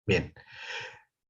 Bien.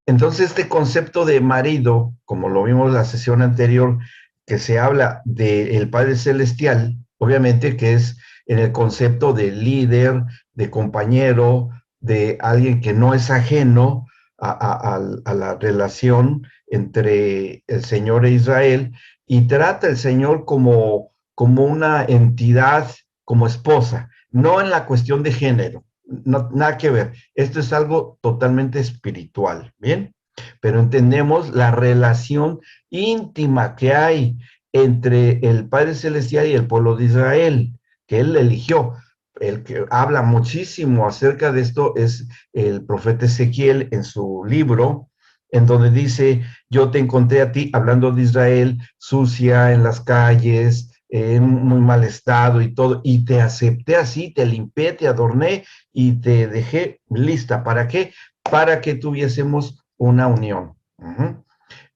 Entonces, este concepto de marido, como lo vimos en la sesión anterior, que se habla del Padre Celestial, obviamente que es en el concepto de líder, de compañero, de alguien que no es ajeno a la relación entre el Señor e Israel, y trata el Señor como una entidad, como esposa, no en la cuestión de género, no, nada que ver. Esto es algo totalmente espiritual, ¿bien? Pero entendemos la relación íntima que hay entre el Padre Celestial y el pueblo de Israel, que Él eligió. El que habla muchísimo acerca de esto es el profeta Ezequiel en su libro, en donde dice, yo te encontré a ti, hablando de Israel, sucia en las calles, en muy mal estado y todo, y te acepté así, te limpié, te adorné y te dejé lista. ¿Para qué? Para que tuviésemos una unión.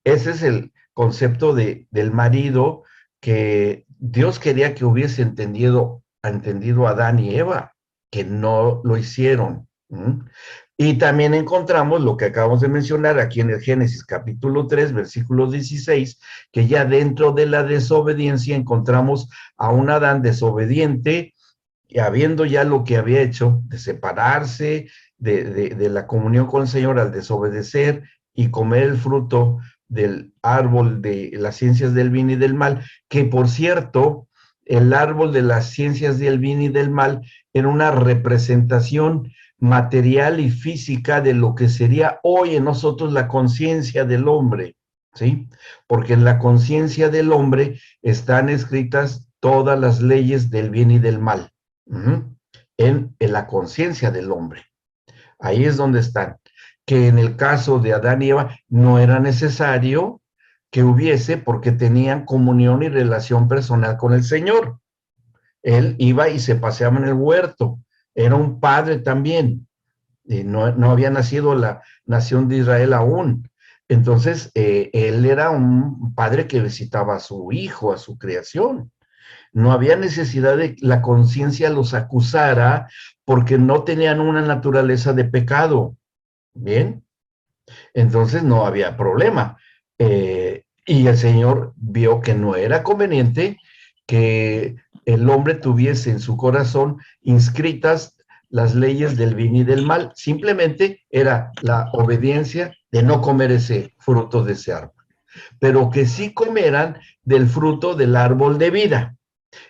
Ese es el concepto del marido que Dios quería que hubiese entendido Adán y Eva, que no lo hicieron. Y también encontramos lo que acabamos de mencionar aquí en el Génesis capítulo 3, versículo 16, que ya dentro de la desobediencia encontramos a un Adán desobediente, y habiendo ya lo que había hecho, de separarse de la comunión con el Señor al desobedecer y comer el fruto del árbol de las ciencias del bien y del mal, que por cierto, el árbol de las ciencias del bien y del mal era una representación material y física de lo que sería hoy en nosotros la conciencia del hombre, ¿sí? Porque en la conciencia del hombre están escritas todas las leyes del bien y del mal. En la conciencia del hombre. Ahí es donde están. Que en el caso de Adán y Eva no era necesario que hubiese porque tenían comunión y relación personal con el Señor. Él iba y se paseaba en el huerto. Era un padre también. No había nacido la nación de Israel aún. Entonces, él era un padre que visitaba a su hijo, a su creación. No había necesidad de que la conciencia los acusara porque no tenían una naturaleza de pecado. Bien, entonces no había problema. Y el Señor vio que no era conveniente que el hombre tuviese en su corazón inscritas las leyes del bien y del mal. Simplemente era la obediencia de no comer ese fruto de ese árbol, pero que sí comeran del fruto del árbol de vida.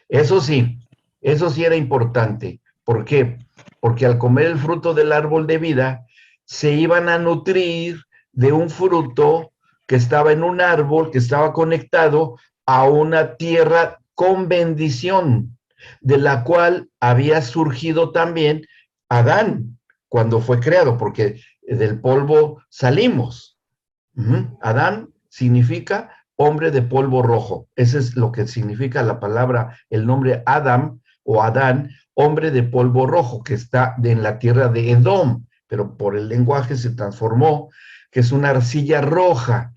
Eso sí, eso sí era importante. ¿Por qué? Porque al comer el fruto del árbol de vida, se iban a nutrir de un fruto que estaba en un árbol, que estaba conectado a una tierra con bendición, de la cual había surgido también Adán cuando fue creado, porque del polvo salimos. Adán significa hombre de polvo rojo. Ese es lo que significa la palabra, el nombre Adam o Adán, hombre de polvo rojo, que está en la tierra de Edom, pero por el lenguaje se transformó, que es una arcilla roja.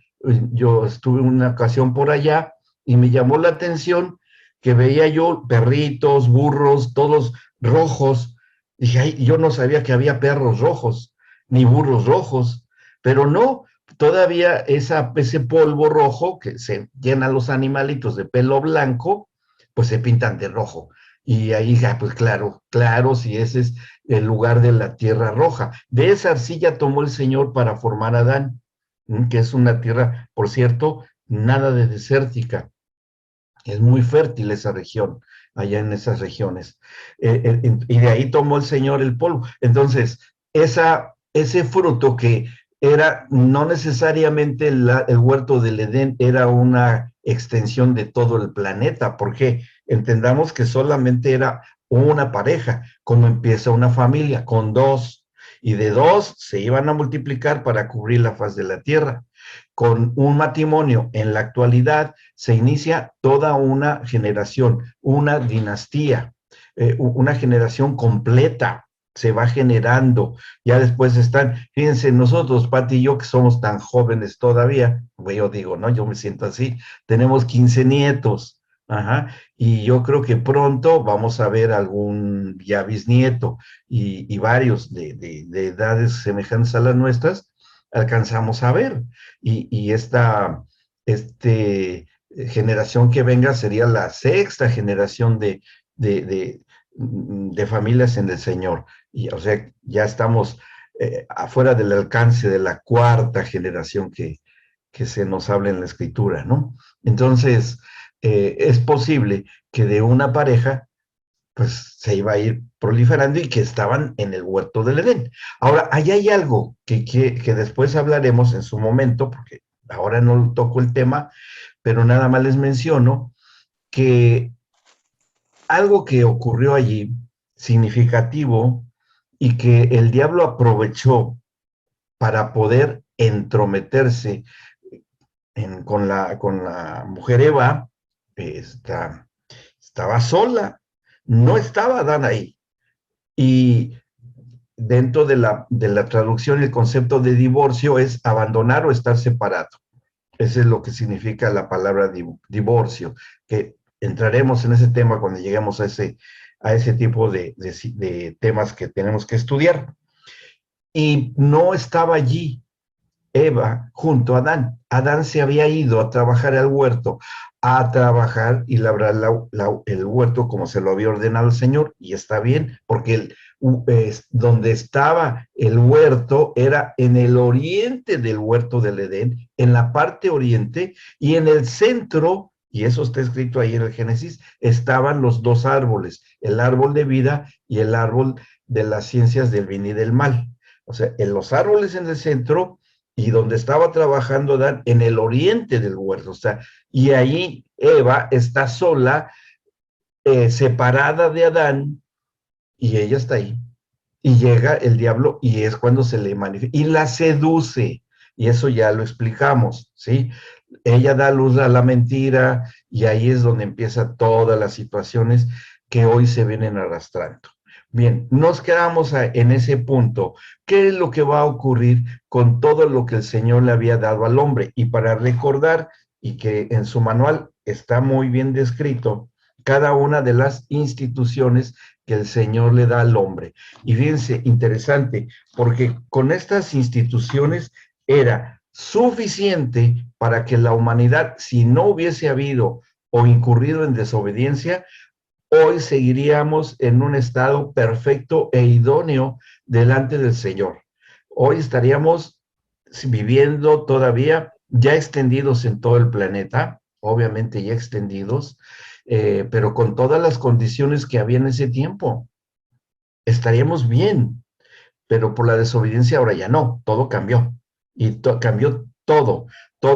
Yo estuve una ocasión por allá y me llamó la atención que veía yo perritos, burros, todos rojos. Dije, ay, yo no sabía que había perros rojos, ni burros rojos, pero no, todavía ese polvo rojo que se llenan los animalitos de pelo blanco, pues se pintan de rojo. Y ahí, pues claro, claro, si ese es el lugar de la tierra roja. De esa arcilla tomó el Señor para formar a Adán, que es una tierra, por cierto, nada de desértica. Es muy fértil esa región, allá en esas regiones. Y de ahí tomó el Señor el polvo. Entonces, ese fruto que era no necesariamente el huerto del Edén, era una extensión de todo el planeta, porque entendamos que solamente era una pareja, como empieza una familia, con dos, y de dos se iban a multiplicar para cubrir la faz de la tierra. Con un matrimonio en la actualidad se inicia toda una generación, una dinastía, una generación completa se va generando. Ya después están, fíjense, nosotros, Pati y yo, que somos tan jóvenes todavía, pues yo digo, ¿no? Yo me siento así, tenemos 15 nietos, Ajá, y yo creo que pronto vamos a ver algún ya bisnieto y varios de edades semejantes a las nuestras, alcanzamos a ver. Y esta generación que venga sería la sexta generación de, de, de familias en el Señor. Y, o sea, ya estamos afuera del alcance de la cuarta generación que se nos habla en la escritura, ¿no? Entonces, es posible que de una pareja, pues se iba a ir proliferando y que estaban en el huerto del Edén. Ahora, ahí hay algo que después hablaremos en su momento, porque ahora no toco el tema, pero nada más les menciono que algo que ocurrió allí, significativo, y que el diablo aprovechó para poder entrometerse con la mujer Eva, estaba sola, no estaba Adán ahí. Y dentro de la traducción, el concepto de divorcio es abandonar o estar separado. Eso es lo que significa la palabra divorcio, que entraremos en ese tema cuando lleguemos a ese tipo de temas que tenemos que estudiar. Y no estaba allí Eva junto a Adán. Adán se había ido a trabajar al huerto, a trabajar y labrar el huerto como se lo había ordenado el Señor, y está bien, porque donde estaba el huerto era en el oriente del huerto del Edén, en la parte oriente, y en el centro, y eso está escrito ahí en el Génesis, estaban los dos árboles, el árbol de vida y el árbol de las ciencias del bien y del mal. O sea, en los árboles en el centro y donde estaba trabajando Adán, en el oriente del huerto. O sea, y ahí Eva está sola, separada de Adán, y ella está ahí. Y llega el diablo y es cuando se le manifiesta. Y la seduce. Y eso ya lo explicamos, ¿sí? Ella da luz a la mentira y ahí es donde empiezan todas las situaciones que hoy se vienen arrastrando. Bien, nos quedamos en ese punto. ¿Qué es lo que va a ocurrir con todo lo que el Señor le había dado al hombre? Y para recordar, y que en su manual está muy bien descrito, cada una de las instituciones que el Señor le da al hombre. Y fíjense, interesante, porque con estas instituciones era suficiente para que la humanidad, si no hubiese habido o incurrido en desobediencia, hoy seguiríamos en un estado perfecto e idóneo delante del Señor. Hoy estaríamos viviendo todavía ya extendidos en todo el planeta, obviamente ya extendidos, pero con todas las condiciones que había en ese tiempo. Estaríamos bien, pero por la desobediencia ahora ya no, todo cambió. Y cambió todo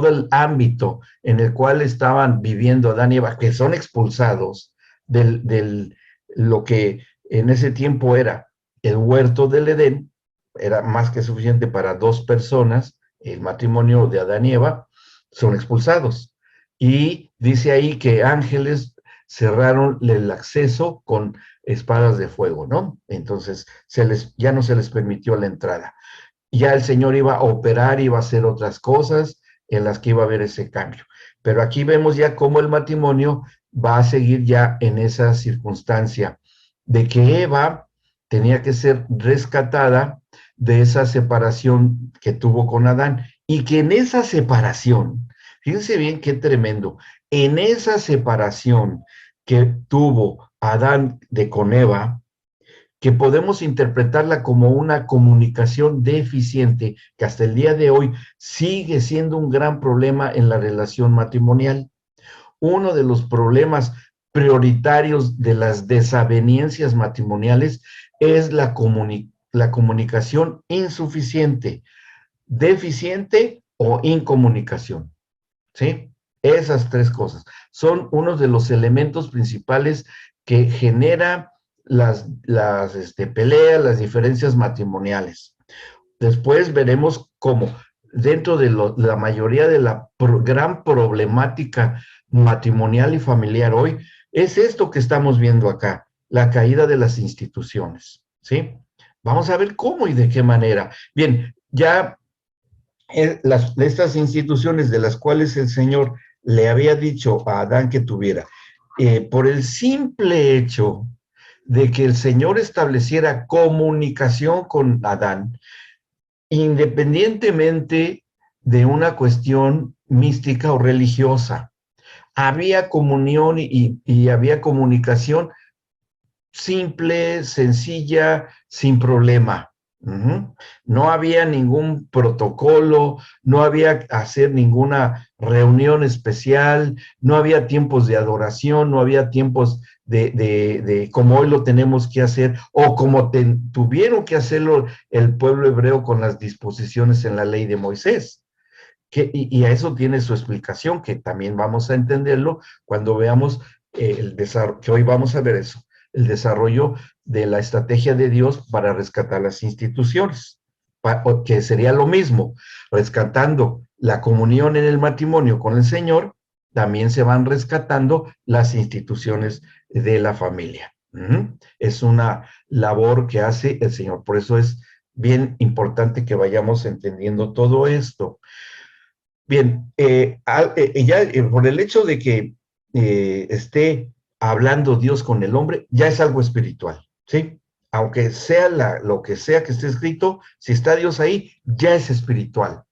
el ámbito en el cual estaban viviendo Adán y Eva, que son expulsados del lo que en ese tiempo era el huerto del Edén, era más que suficiente para dos personas, el matrimonio de Adán y Eva, son expulsados. Y dice ahí que ángeles cerraron el acceso con espadas de fuego, ¿no? Entonces ya no se les permitió la entrada. Ya el Señor iba a operar, iba a hacer otras cosas en las que iba a haber ese cambio. Pero aquí vemos ya cómo el matrimonio va a seguir ya en esa circunstancia de que Eva tenía que ser rescatada de esa separación que tuvo con Adán y que en esa separación, fíjense bien qué tremendo, en esa separación que tuvo Adán de con Eva, que podemos interpretarla como una comunicación deficiente, que hasta el día de hoy sigue siendo un gran problema en la relación matrimonial. Uno de los problemas prioritarios de las desavenencias matrimoniales es la comunicación insuficiente, deficiente o incomunicación, ¿sí? Esas tres cosas son uno de los elementos principales que genera las peleas, las diferencias matrimoniales. Después veremos cómo dentro de la mayoría de la gran problemática matrimonial y familiar hoy, es esto que estamos viendo acá, la caída de las instituciones, ¿sí? Vamos a ver cómo y de qué manera. Bien, ya estas instituciones de las cuales el Señor le había dicho a Adán que tuviera, por el simple hecho de que el Señor estableciera comunicación con Adán, independientemente de una cuestión mística o religiosa. Había comunión y había comunicación simple, sencilla, sin problema. No había ningún protocolo, no había que hacer ninguna reunión especial, no había tiempos de adoración, no había tiempos de como hoy lo tenemos que hacer o como tuvieron que hacerlo el pueblo hebreo con las disposiciones en la ley de Moisés. Y a eso tiene su explicación, que también vamos a entenderlo cuando veamos el desarrollo, que hoy vamos a ver eso, el desarrollo de la estrategia de Dios para rescatar las instituciones, que sería lo mismo, rescatando la comunión en el matrimonio con el Señor, también se van rescatando las instituciones de la familia. Es una labor que hace el Señor, por eso es bien importante que vayamos entendiendo todo esto. Bien, ya por el hecho de que esté hablando Dios con el hombre, ya es algo espiritual, ¿sí? Aunque sea lo que sea que esté escrito, si está Dios ahí, ya es espiritual.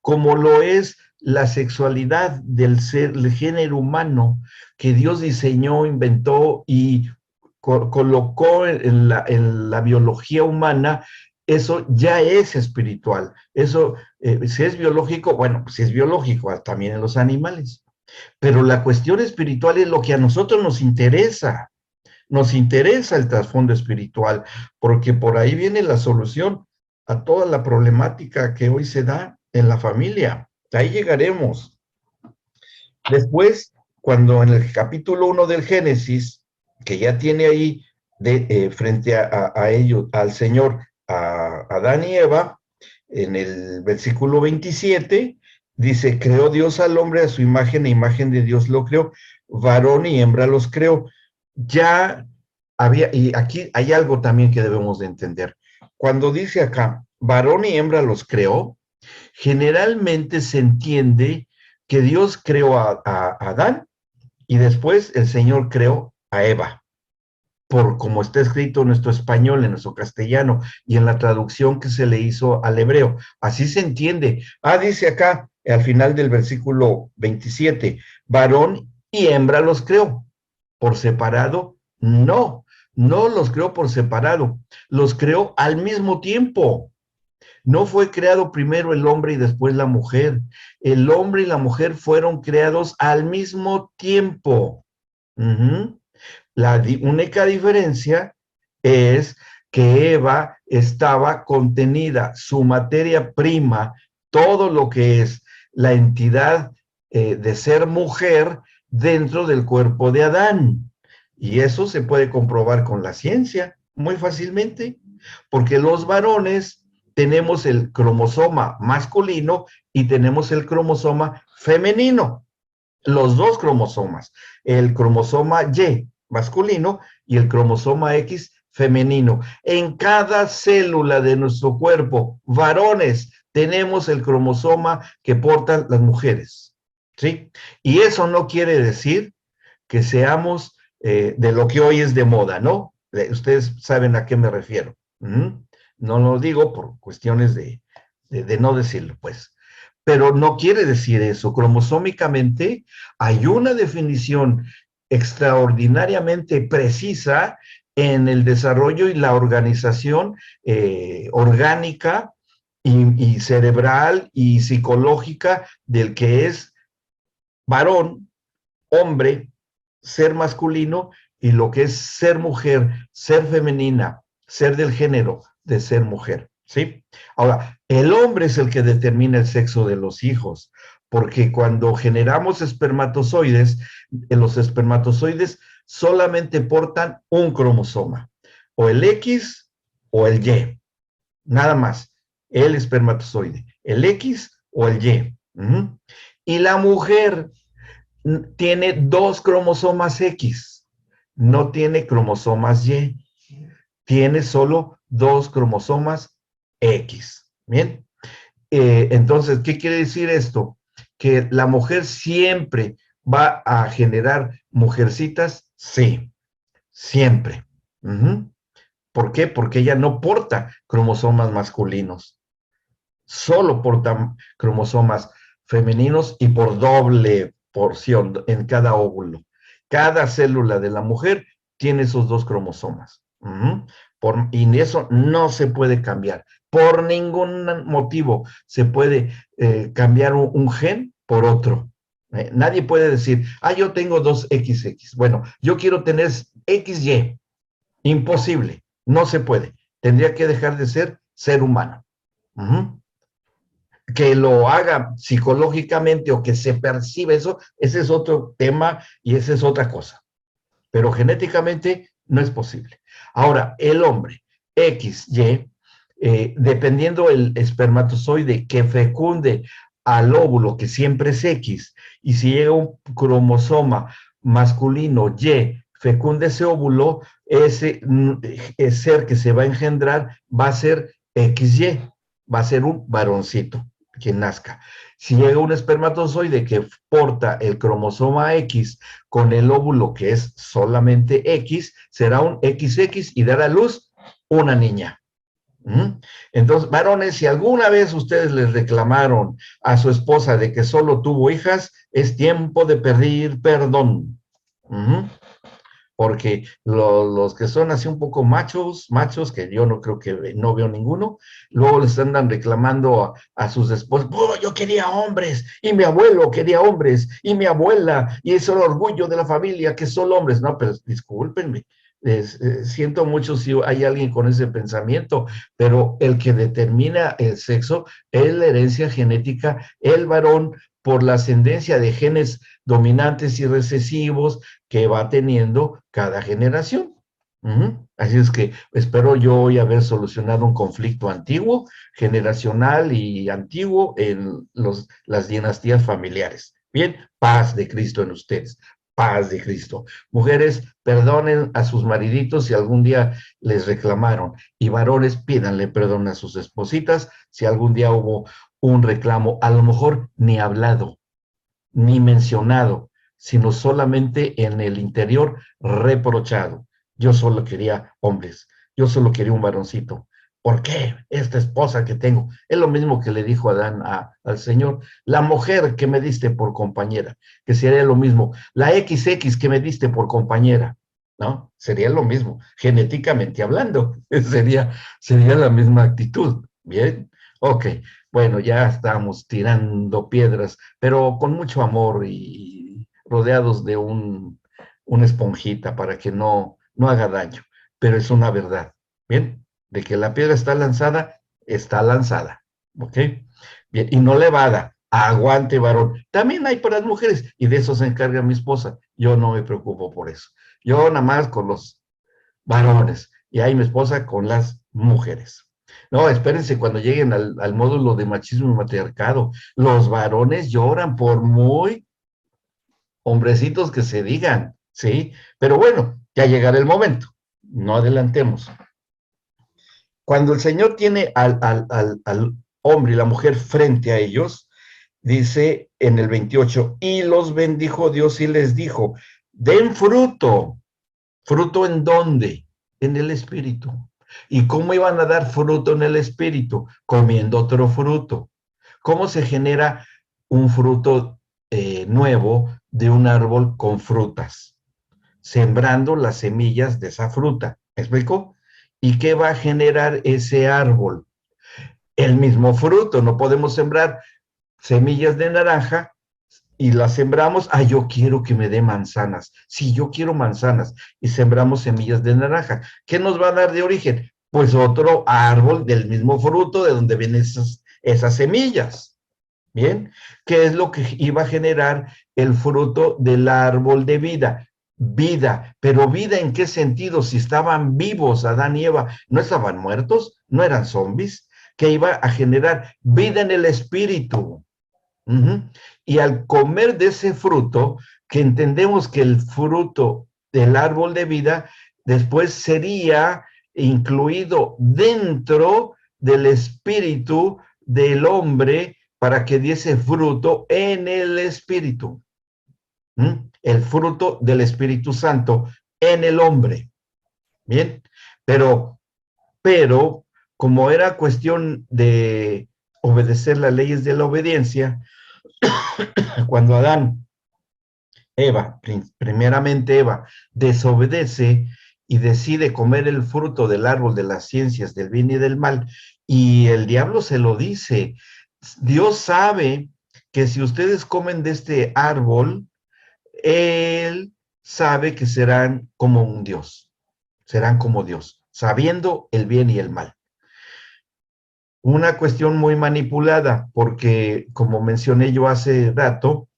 Como lo es la sexualidad del género humano que Dios diseñó, inventó y colocó en la biología humana, eso ya es espiritual. Eso, si es biológico, bueno, pues si es biológico, también en los animales. Pero la cuestión espiritual es lo que a nosotros nos interesa. Nos interesa el trasfondo espiritual, porque por ahí viene la solución a toda la problemática que hoy se da en la familia. Ahí llegaremos. Después, cuando en el capítulo 1 del Génesis, que ya tiene ahí frente a ellos, al Señor, a Adán y Eva, en el versículo 27, dice, creó Dios al hombre a su imagen e imagen de Dios lo creó, varón y hembra los creó. Ya había, y aquí hay algo también que debemos de entender. Cuando dice acá, varón y hembra los creó, generalmente se entiende que Dios creó a Adán y después el Señor creó a Eva, por como está escrito en nuestro español, en nuestro castellano y en la traducción que se le hizo al hebreo. Así se entiende. Dice acá, al final del versículo 27, varón y hembra los creó. ¿Por separado? No, no los creó por separado, los creó al mismo tiempo. No fue creado primero el hombre y después la mujer. El hombre y la mujer fueron creados al mismo tiempo. La única diferencia es que Eva estaba contenida, su materia prima, todo lo que es la entidad de ser mujer dentro del cuerpo de Adán. Y eso se puede comprobar con la ciencia muy fácilmente, porque los varones tenemos el cromosoma masculino y tenemos el cromosoma femenino, los dos cromosomas, el cromosoma Y masculino y el cromosoma X femenino. En cada célula de nuestro cuerpo, varones, tenemos el cromosoma que portan las mujeres, ¿sí? Y eso no quiere decir que seamos de lo que hoy es de moda, ¿no? Ustedes saben a qué me refiero. No lo digo por cuestiones de no decirlo, pues. Pero no quiere decir eso. Cromosómicamente hay una definición extraordinariamente precisa en el desarrollo y la organización orgánica y cerebral y psicológica del que es varón, hombre, ser masculino y lo que es ser mujer, ser femenina, ser del género de ser mujer, ¿sí? Ahora, el hombre es el que determina el sexo de los hijos, porque cuando generamos espermatozoides, los espermatozoides solamente portan un cromosoma, o el X o el Y, nada más, el espermatozoide, el X o el Y. Y la mujer tiene dos cromosomas X, no tiene cromosomas Y, tiene solo dos cromosomas X. Bien, entonces, ¿qué quiere decir esto? Que la mujer siempre ¿Va a generar mujercitas? Sí, siempre. Ujú. ¿Por qué? Porque ella no porta cromosomas masculinos, solo porta cromosomas femeninos y por doble porción en cada óvulo. Cada célula de la mujer tiene esos dos cromosomas. Y eso no se puede cambiar. Por ningún motivo se puede cambiar un gen por otro. Nadie puede decir, yo tengo dos XX. Bueno, yo quiero tener XY. Imposible, no se puede. Tendría que dejar de ser humano. Ujú. Que lo haga psicológicamente o que se perciba eso, ese es otro tema y esa es otra cosa. Pero genéticamente no es posible. Ahora, el hombre, XY, dependiendo el espermatozoide que fecunde al óvulo, que siempre es X, y si llega un cromosoma masculino Y, fecunde ese óvulo, ese ser que se va a engendrar va a ser XY, va a ser un varoncito que nazca. Si llega un espermatozoide que porta el cromosoma X con el óvulo que es solamente X, será un XX y dará a luz una niña. Entonces, varones, si alguna vez ustedes les reclamaron a su esposa de que solo tuvo hijas, es tiempo de pedir perdón. Porque los que son así un poco machos, que yo no creo que no veo ninguno, luego les andan reclamando a sus esposos, yo quería hombres, y mi abuelo quería hombres, y mi abuela, y es el orgullo de la familia que son hombres. No, pero discúlpenme, siento mucho si hay alguien con ese pensamiento, pero el que determina el sexo es la herencia genética, el varón, por la ascendencia de genes dominantes y recesivos que va teniendo cada generación. Así es que espero yo hoy haber solucionado un conflicto antiguo, generacional y antiguo en las dinastías familiares. Bien, paz de Cristo en ustedes, paz de Cristo. Mujeres, perdonen a sus mariditos si algún día les reclamaron, y varones, pídanle perdón a sus espositas si algún día hubo un reclamo, a lo mejor ni hablado, ni mencionado, sino solamente en el interior reprochado. Yo solo quería hombres, yo solo quería un varoncito. ¿Por qué esta esposa que tengo? Es lo mismo que le dijo Adán al Señor, la mujer que me diste por compañera, que sería lo mismo, la XX que me diste por compañera, ¿no? Sería lo mismo, genéticamente hablando, sería la misma actitud. Bien, ok, bueno, ya estamos tirando piedras, pero con mucho amor y rodeados de una esponjita para que no haga daño, pero es una verdad, ¿bien? De que la piedra está lanzada, ¿ok? Bien, y no levada, aguante varón. También hay para las mujeres, y de eso se encarga mi esposa, yo no me preocupo por eso, yo nada más con los varones, y ahí mi esposa con las mujeres. No, espérense cuando lleguen al módulo de machismo y matriarcado. Los varones lloran por muy hombrecitos que se digan, ¿sí? Pero bueno, ya llegará el momento. No adelantemos. Cuando el Señor tiene al hombre y la mujer frente a ellos, dice en el 28, y los bendijo Dios y les dijo, den fruto. ¿Fruto en dónde? En el espíritu. ¿Y cómo iban a dar fruto en el espíritu? Comiendo otro fruto. ¿Cómo se genera un fruto nuevo de un árbol con frutas? Sembrando las semillas de esa fruta. ¿Me explico? ¿Y qué va a generar ese árbol? El mismo fruto. No podemos sembrar semillas de naranja y las sembramos, yo quiero que me dé manzanas. Sí, yo quiero manzanas. Y sembramos semillas de naranja. ¿Qué nos va a dar de origen? Pues otro árbol del mismo fruto de donde vienen esas semillas. Bien, ¿qué es lo que iba a generar el fruto del árbol de vida? Vida, pero vida ¿en qué sentido? Si estaban vivos Adán y Eva, ¿no estaban muertos? ¿No eran zombies? Que iba a generar vida en el espíritu. Y al comer de ese fruto, que entendemos que el fruto del árbol de vida después sería incluido dentro del espíritu del hombre para que diese fruto en el espíritu. El fruto del Espíritu Santo en el hombre. Bien, pero como era cuestión de obedecer las leyes de la obediencia, cuando primeramente Eva, desobedece y decide comer el fruto del árbol de las ciencias del bien y del mal, y el diablo se lo dice, Dios sabe que si ustedes comen de este árbol, Él sabe que serán como un Dios, serán como Dios, sabiendo el bien y el mal. Una cuestión muy manipulada, porque como mencioné yo hace rato,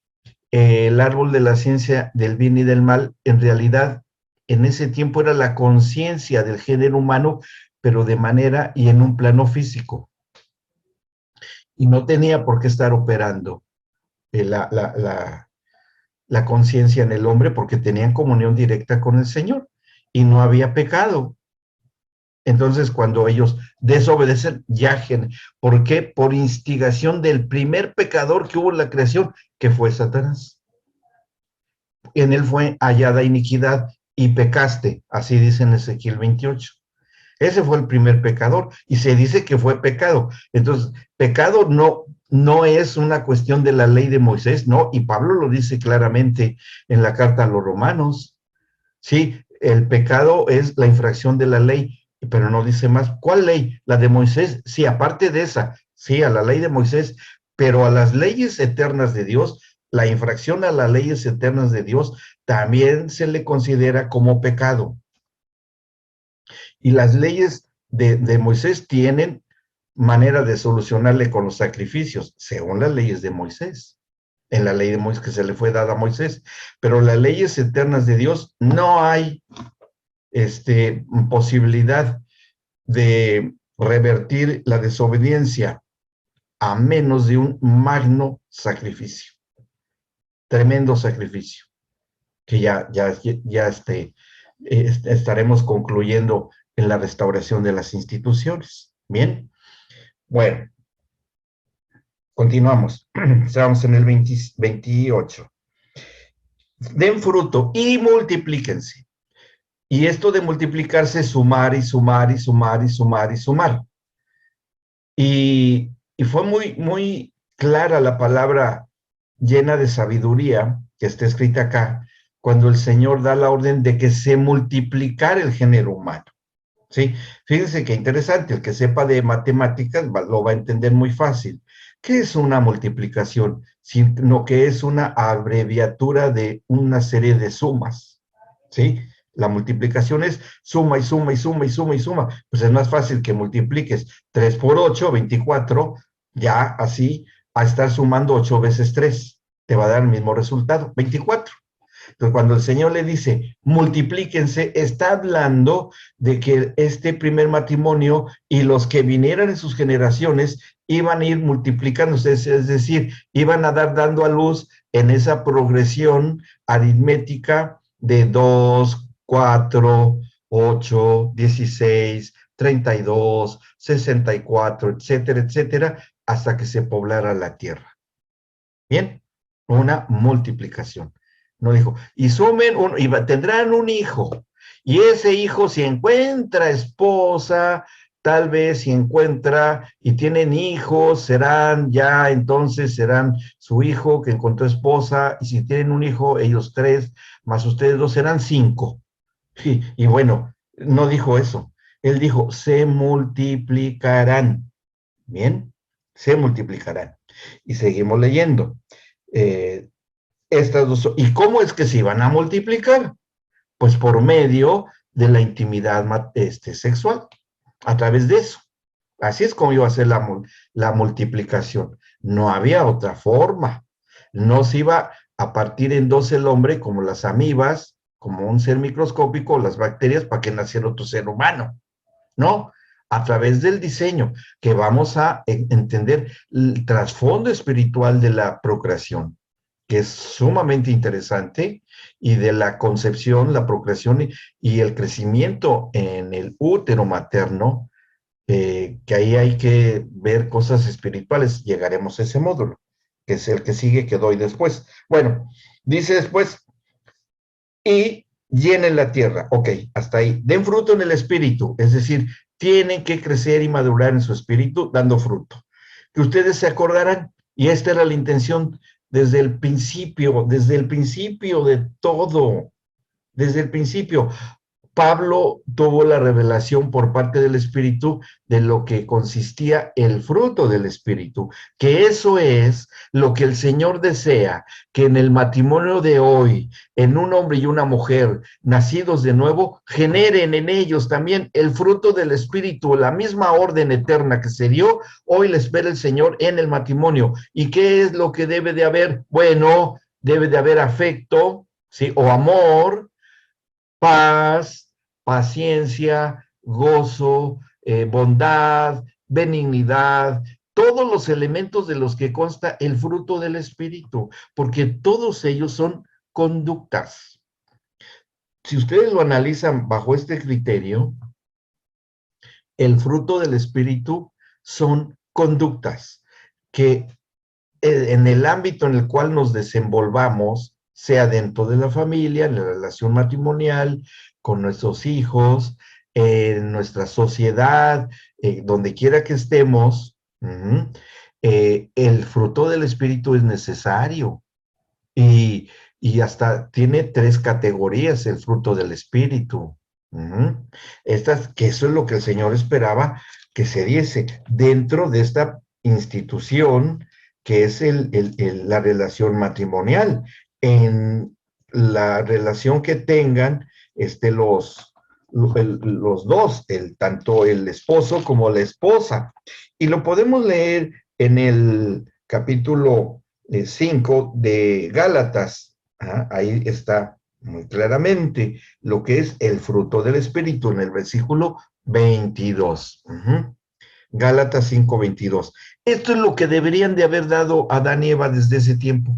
el árbol de la ciencia del bien y del mal, en realidad, en ese tiempo era la conciencia del género humano, pero de manera y en un plano físico. Y no tenía por qué estar operando la conciencia en el hombre, porque tenían comunión directa con el Señor y no había pecado. Entonces, cuando ellos desobedecen, ¿por qué? Por instigación del primer pecador que hubo en la creación, que fue Satanás. En él fue hallada iniquidad y pecaste, así dice en Ezequiel 28. Ese fue el primer pecador y se dice que fue pecado. Entonces, pecado no es una cuestión de la ley de Moisés, no, y Pablo lo dice claramente en la carta a los romanos. Sí, el pecado es la infracción de la ley, pero no dice más. ¿Cuál ley? La de Moisés. Sí, aparte de esa, sí, a la ley de Moisés, pero a las leyes eternas de Dios, la infracción a las leyes eternas de Dios también se le considera como pecado. Y las leyes de Moisés tienen manera de solucionarle con los sacrificios, según las leyes de Moisés, en la ley de Moisés que se le fue dada a Moisés. Pero las leyes eternas de Dios no hay posibilidad de revertir la desobediencia a menos de un magno sacrificio, tremendo sacrificio, que estaremos concluyendo en la restauración de las instituciones. Bien, bueno, continuamos. Estamos en el 28. Den fruto y multiplíquense. Y esto de multiplicarse es sumar y sumar y sumar y sumar y sumar. Y fue muy clara la palabra llena de sabiduría que está escrita acá, cuando el Señor da la orden de que se multiplicara el género humano. ¿Sí? Fíjense qué interesante, el que sepa de matemáticas lo va a entender muy fácil. ¿Qué es una multiplicación? Sino que es una abreviatura de una serie de sumas. ¿Sí? La multiplicación es suma y suma y suma y suma y suma. Pues es más fácil que multipliques 3 por 8, 24, ya así, a estar sumando 8 veces 3. Te va a dar el mismo resultado, 24. Entonces, cuando el Señor le dice, multiplíquense, está hablando de que este primer matrimonio y los que vinieran en sus generaciones iban a ir multiplicándose, es decir, iban a dando a luz en esa progresión aritmética de 2, 4, 8, 16, 32, 64, etcétera, etcétera, hasta que se poblara la tierra. Bien, una multiplicación. No dijo, y tendrán un hijo, y ese hijo si encuentra esposa, tal vez si encuentra y tienen hijos, entonces serán su hijo que encontró esposa, y si tienen un hijo, ellos 3, más ustedes 2 serán 5. Y bueno, no dijo eso. Él dijo, se multiplicarán. Bien, se multiplicarán. Y seguimos leyendo. Estas dos. ¿Y cómo es que se iban a multiplicar? Pues por medio de la intimidad sexual, a través de eso. Así es como iba a ser la multiplicación. No había otra forma. No se iba a partir en dos el hombre como las amibas, como un ser microscópico, las bacterias, para que naciera otro ser humano. No, a través del diseño, que vamos a entender el trasfondo espiritual de la procreación, que es sumamente interesante, y de la concepción, la procreación y el crecimiento en el útero materno, que ahí hay que ver cosas espirituales. Llegaremos a ese módulo, que es el que sigue, que doy después. Bueno, Dice después, y llenen la tierra. Ok, hasta ahí. Den fruto en el espíritu, es decir, tienen que crecer y madurar en su espíritu dando fruto. Que ustedes se acordarán, y esta era la intención desde el principio de todo, desde el principio. Pablo tuvo la revelación por parte del Espíritu de lo que consistía el fruto del Espíritu, que eso es lo que el Señor desea, que en el matrimonio de hoy, en un hombre y una mujer nacidos de nuevo, generen en ellos también el fruto del Espíritu, la misma orden eterna que se dio, hoy le espera el Señor en el matrimonio. ¿Y qué es lo que debe de haber? Bueno, debe de haber afecto, ¿sí? O amor, paz, paciencia, gozo, bondad, benignidad, todos los elementos de los que consta el fruto del Espíritu, porque todos ellos son conductas. Si ustedes lo analizan bajo este criterio, el fruto del Espíritu son conductas que en el ámbito en el cual nos desenvolvamos, sea dentro de la familia, en la relación matrimonial, con nuestros hijos, en nuestra sociedad, donde quiera que estemos, el fruto del Espíritu es necesario. Y, y hasta tiene tres categorías el fruto del Espíritu. Que eso es lo que el Señor esperaba que se diese dentro de esta institución que es la relación matrimonial. En la relación que tengan los dos, tanto el esposo como la esposa. Y lo podemos leer en el capítulo 5 de Gálatas. Ahí está muy claramente lo que es el fruto del Espíritu en el versículo 22. Gálatas 5:22. Esto es lo que deberían de haber dado Adán y Eva desde ese tiempo.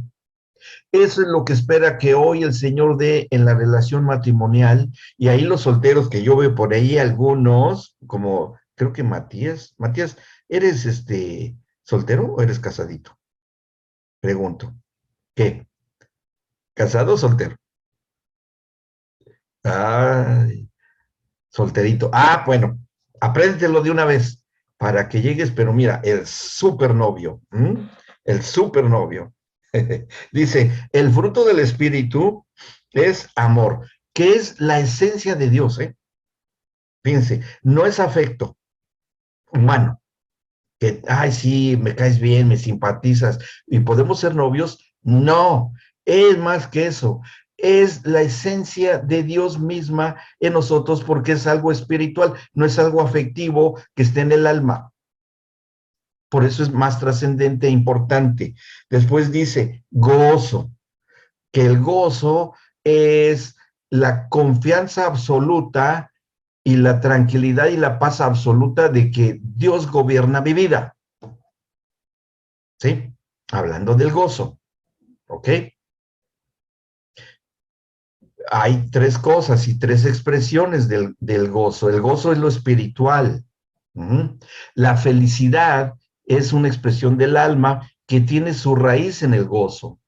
Eso es lo que espera que hoy el Señor dé en la relación matrimonial. Y ahí los solteros que yo veo por ahí, algunos, como creo que Matías, ¿eres soltero o eres casadito? Pregunto. ¿Qué? ¿Casado o soltero? Ay, solterito. Ah, bueno, apréndetelo de una vez para que llegues, pero mira, el supernovio, el supernovio. Dice, el fruto del espíritu es amor, que es la esencia de Dios, ¿eh? Fíjense, no es afecto humano, que, ay, sí, me caes bien, me simpatizas y podemos ser novios. No, es más que eso. Es la esencia de Dios misma en nosotros porque es algo espiritual, no es algo afectivo que esté en el alma. Por eso es más trascendente e importante. Después dice gozo, que el gozo es la confianza absoluta y la tranquilidad y la paz absoluta de que Dios gobierna mi vida. ¿Sí? Hablando del gozo, ¿ok? Hay tres cosas y tres expresiones del gozo. El gozo es lo espiritual. La felicidad es una expresión del alma que tiene su raíz en el gozo.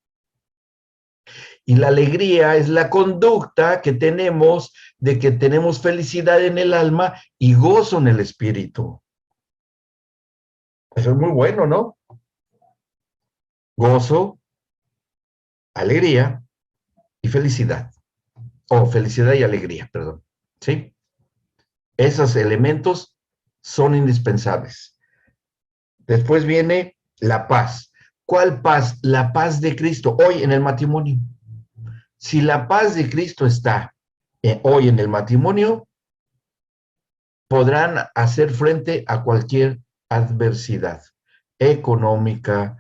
Y la alegría es la conducta que tenemos de que tenemos felicidad en el alma y gozo en el espíritu. Eso es muy bueno, ¿no? Gozo, alegría y felicidad. O felicidad y alegría, perdón. ¿Sí? Esos elementos son indispensables. Después viene la paz. ¿Cuál paz? La paz de Cristo, hoy en el matrimonio. Si la paz de Cristo está hoy en el matrimonio, podrán hacer frente a cualquier adversidad económica,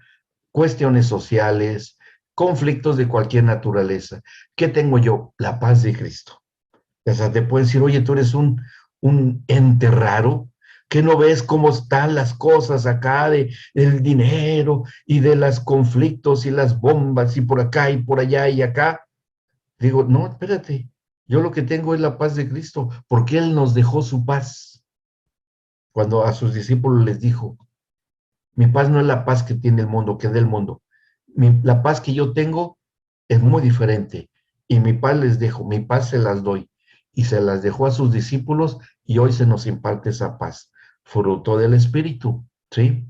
cuestiones sociales, conflictos de cualquier naturaleza. ¿Qué tengo yo? La paz de Cristo. O sea, te pueden decir, oye, tú eres un ente raro, que no ves cómo están las cosas acá del dinero y de los conflictos y las bombas y por acá y por allá y acá. Digo, no, espérate, yo lo que tengo es la paz de Cristo, porque Él nos dejó su paz. Cuando a sus discípulos les dijo, mi paz no es la paz que tiene el mundo, que es del mundo. La paz que yo tengo es muy diferente. Y mi paz les dejo, mi paz se las doy. Y se las dejó a sus discípulos y hoy se nos imparte esa paz, fruto del Espíritu, ¿sí?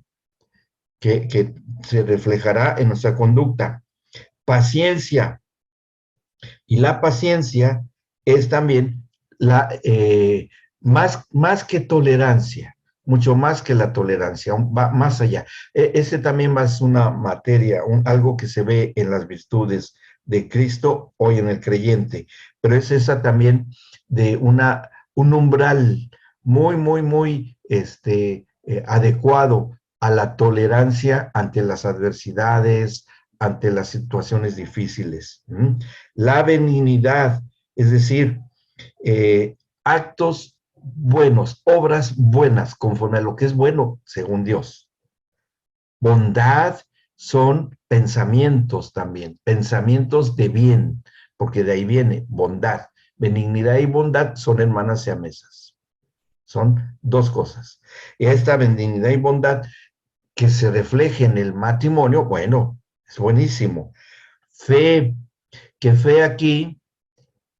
Que se reflejará en nuestra conducta. Paciencia. Y la paciencia es también más que tolerancia, mucho más que la tolerancia, va más allá. Ese también es una materia, algo que se ve en las virtudes de Cristo hoy en el creyente, pero es esa también de un umbral muy adecuado a la tolerancia ante las adversidades, ante las situaciones difíciles. La benignidad, es decir, actos buenos, obras buenas, conforme a lo que es bueno según Dios. Bondad son pensamientos también, pensamientos de bien, porque de ahí viene bondad. Benignidad y bondad son hermanas siamesas. Son dos cosas. Y esta benignidad y bondad que se refleje en el matrimonio, bueno, es buenísimo. Fe, que fe aquí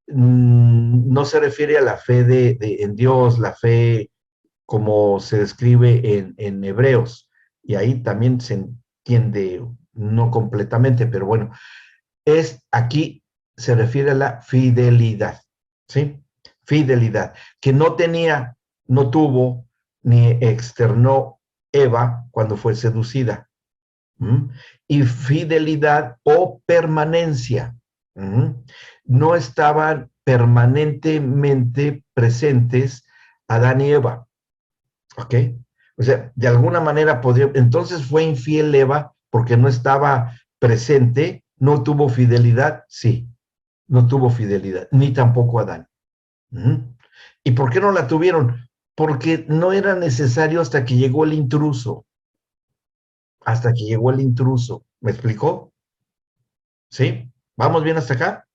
no se refiere a la fe en Dios, la fe como se describe en Hebreos, y ahí también se entiende no completamente, pero bueno, aquí se refiere a la fidelidad, ¿sí? Fidelidad, que no tuvo, ni externó Eva cuando fue seducida. ¿Mm? Y fidelidad o permanencia. No estaban permanentemente presentes Adán y Eva, ¿ok? O sea, de alguna manera podría, entonces fue infiel Eva porque no estaba presente, no tuvo fidelidad, sí, no tuvo fidelidad, ni tampoco Adán. ¿Y por qué no la tuvieron? Porque no era necesario hasta que llegó el intruso, ¿me explicó? ¿Sí? ¿Vamos bien hasta acá?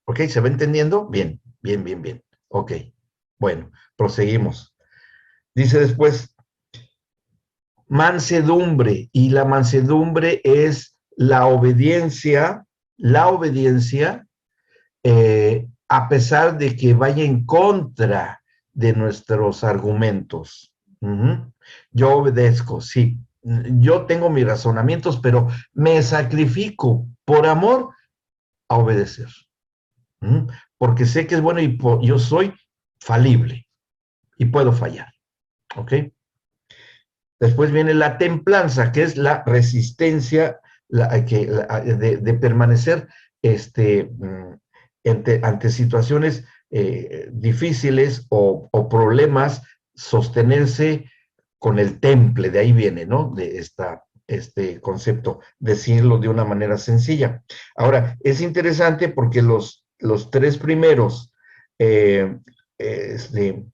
¿Ok? ¿Se va entendiendo? Bien, bien, bien, bien. Ok. Bueno, proseguimos. Dice después, mansedumbre. Y la mansedumbre es la obediencia, a pesar de que vaya en contra de nuestros argumentos. Yo obedezco, sí. Yo tengo mis razonamientos, pero me sacrifico por amor a obedecer. Porque sé que es bueno y yo soy falible y puedo fallar, ¿ok? Después viene la templanza, que es la resistencia de permanecer ante situaciones difíciles o problemas, sostenerse con el temple, de ahí viene, ¿no? De este concepto, decirlo de una manera sencilla. Ahora, es interesante porque los tres primeros, eh, este,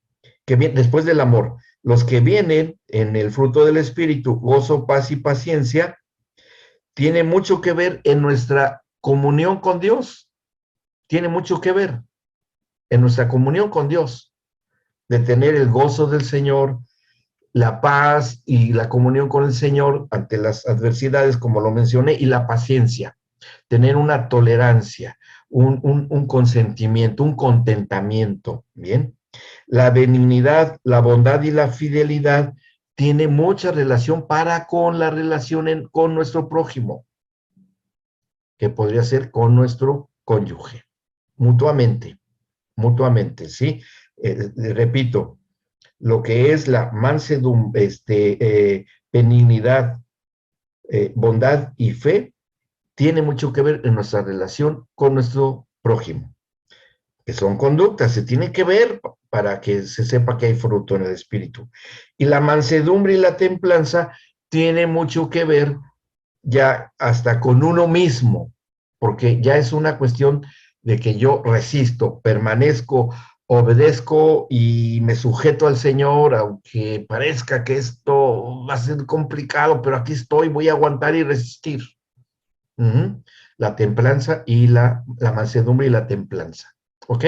después del amor, los que vienen en el fruto del Espíritu, gozo, paz y paciencia, tiene mucho que ver en nuestra comunión con Dios, tiene mucho que ver en nuestra comunión con Dios, de tener el gozo del Señor, la paz y la comunión con el Señor ante las adversidades, como lo mencioné, y la paciencia, tener una tolerancia, un consentimiento, un contentamiento, ¿bien? La benignidad, la bondad y la fidelidad tiene mucha relación con la relación con nuestro prójimo, que podría ser con nuestro cónyuge, mutuamente, mutuamente, ¿sí? Repito, lo que es la mansedumbre, benignidad, bondad y fe, tiene mucho que ver en nuestra relación con nuestro prójimo, que son conductas, se tiene que ver para que se sepa que hay fruto en el espíritu. Y la mansedumbre y la templanza tiene mucho que ver ya hasta con uno mismo, porque ya es una cuestión de que yo resisto, permanezco, obedezco y me sujeto al Señor, aunque parezca que esto va a ser complicado, pero aquí estoy, voy a aguantar y resistir. La templanza y la mansedumbre y la templanza. ¿Ok?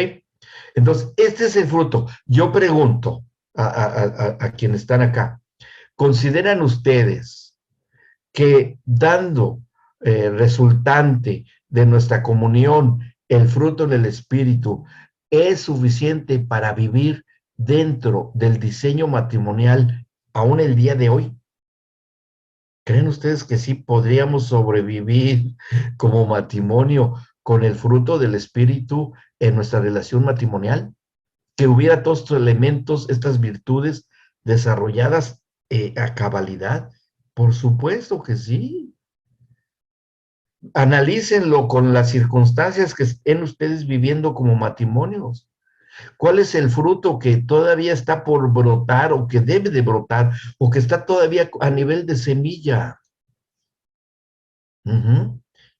Entonces, este es el fruto. Yo pregunto a quienes están acá, ¿consideran ustedes que dando resultante de nuestra comunión, el fruto del Espíritu, es suficiente para vivir dentro del diseño matrimonial aún el día de hoy? ¿Creen ustedes que sí podríamos sobrevivir como matrimonio con el fruto del Espíritu en nuestra relación matrimonial? Que hubiera todos estos elementos, estas virtudes desarrolladas a cabalidad. Por supuesto que sí. Analícenlo con las circunstancias que estén ustedes viviendo como matrimonios. ¿Cuál es el fruto que todavía está por brotar o que debe de brotar o que está todavía a nivel de semilla?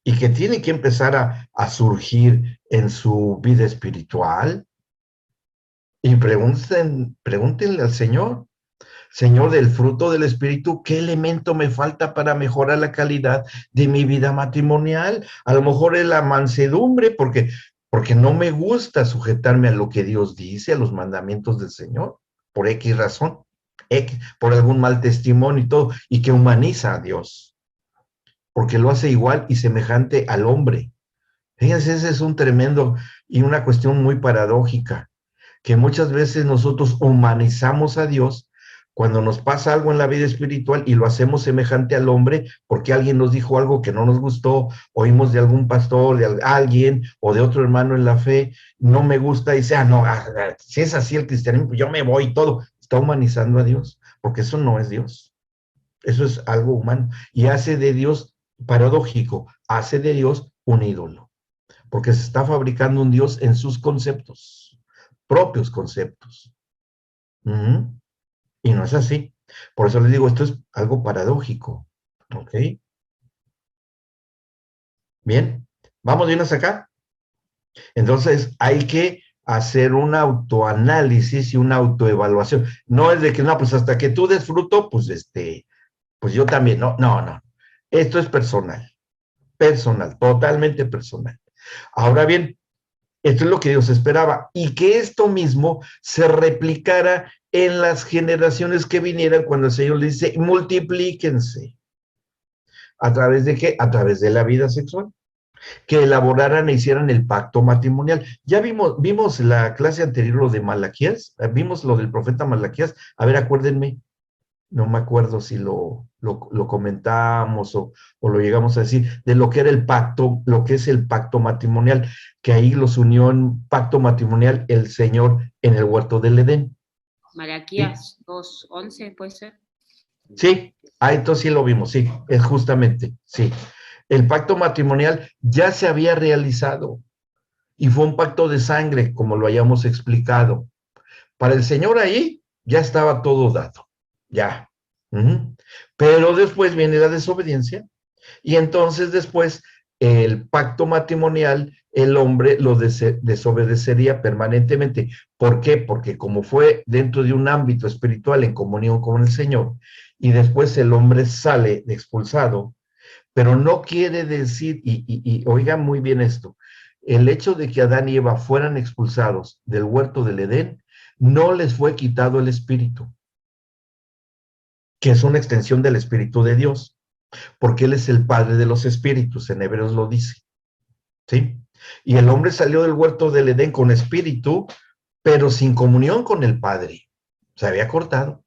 Y que tiene que empezar a surgir en su vida espiritual. Y pregúntenle al Señor, Señor, del fruto del Espíritu, ¿qué elemento me falta para mejorar la calidad de mi vida matrimonial? A lo mejor es la mansedumbre, porque no me gusta sujetarme a lo que Dios dice, a los mandamientos del Señor, por X razón, por algún mal testimonio y todo, y que humaniza a Dios, porque lo hace igual y semejante al hombre. Fíjense, ese es un tremendo y una cuestión muy paradójica, que muchas veces nosotros humanizamos a Dios cuando nos pasa algo en la vida espiritual y lo hacemos semejante al hombre porque alguien nos dijo algo que no nos gustó, oímos de algún pastor, de alguien o de otro hermano en la fe, no me gusta y dice, no, si es así el cristianismo, yo me voy y todo. Está humanizando a Dios, porque eso no es Dios, eso es algo humano y hace de Dios, paradójico, hace de Dios un ídolo, porque se está fabricando un Dios en sus conceptos, propios conceptos. Y no es así. Por eso les digo, esto es algo paradójico. ¿Ok? Bien, vamos bien hasta acá. Entonces, hay que hacer un autoanálisis y una autoevaluación. No es de que, no, pues hasta que tú des fruto, pues yo también. No, no, no. Esto es personal, totalmente personal. Ahora bien, esto es lo que Dios esperaba, y que esto mismo se replicara en las generaciones que vinieran cuando el Señor le dice, multiplíquense. ¿A través de qué? A través de la vida sexual. Que elaboraran e hicieran el pacto matrimonial. Ya vimos la clase anterior lo de Malaquías, vimos lo del profeta Malaquías. A ver, acuérdenme, no me acuerdo si lo comentamos o lo llegamos a decir, de lo que era el pacto, lo que es el pacto matrimonial, que ahí los unió en pacto matrimonial el Señor en el huerto del Edén. Malaquías 2:11, ¿puede ser? Sí, entonces sí lo vimos, sí, es justamente, sí. El pacto matrimonial ya se había realizado y fue un pacto de sangre, como lo hayamos explicado. Para el Señor ahí ya estaba todo dado, ya. Pero después viene la desobediencia y entonces después el pacto matrimonial, el hombre lo desobedecería permanentemente. ¿Por qué? Porque como fue dentro de un ámbito espiritual en comunión con el Señor y después el hombre sale expulsado, pero no quiere decir, y oigan muy bien esto, el hecho de que Adán y Eva fueran expulsados del huerto del Edén, no les fue quitado el espíritu, que es una extensión del espíritu de Dios, porque Él es el Padre de los espíritus, en Hebreos lo dice, ¿sí? Y el hombre salió del huerto del Edén con espíritu, pero sin comunión con el Padre, se había cortado.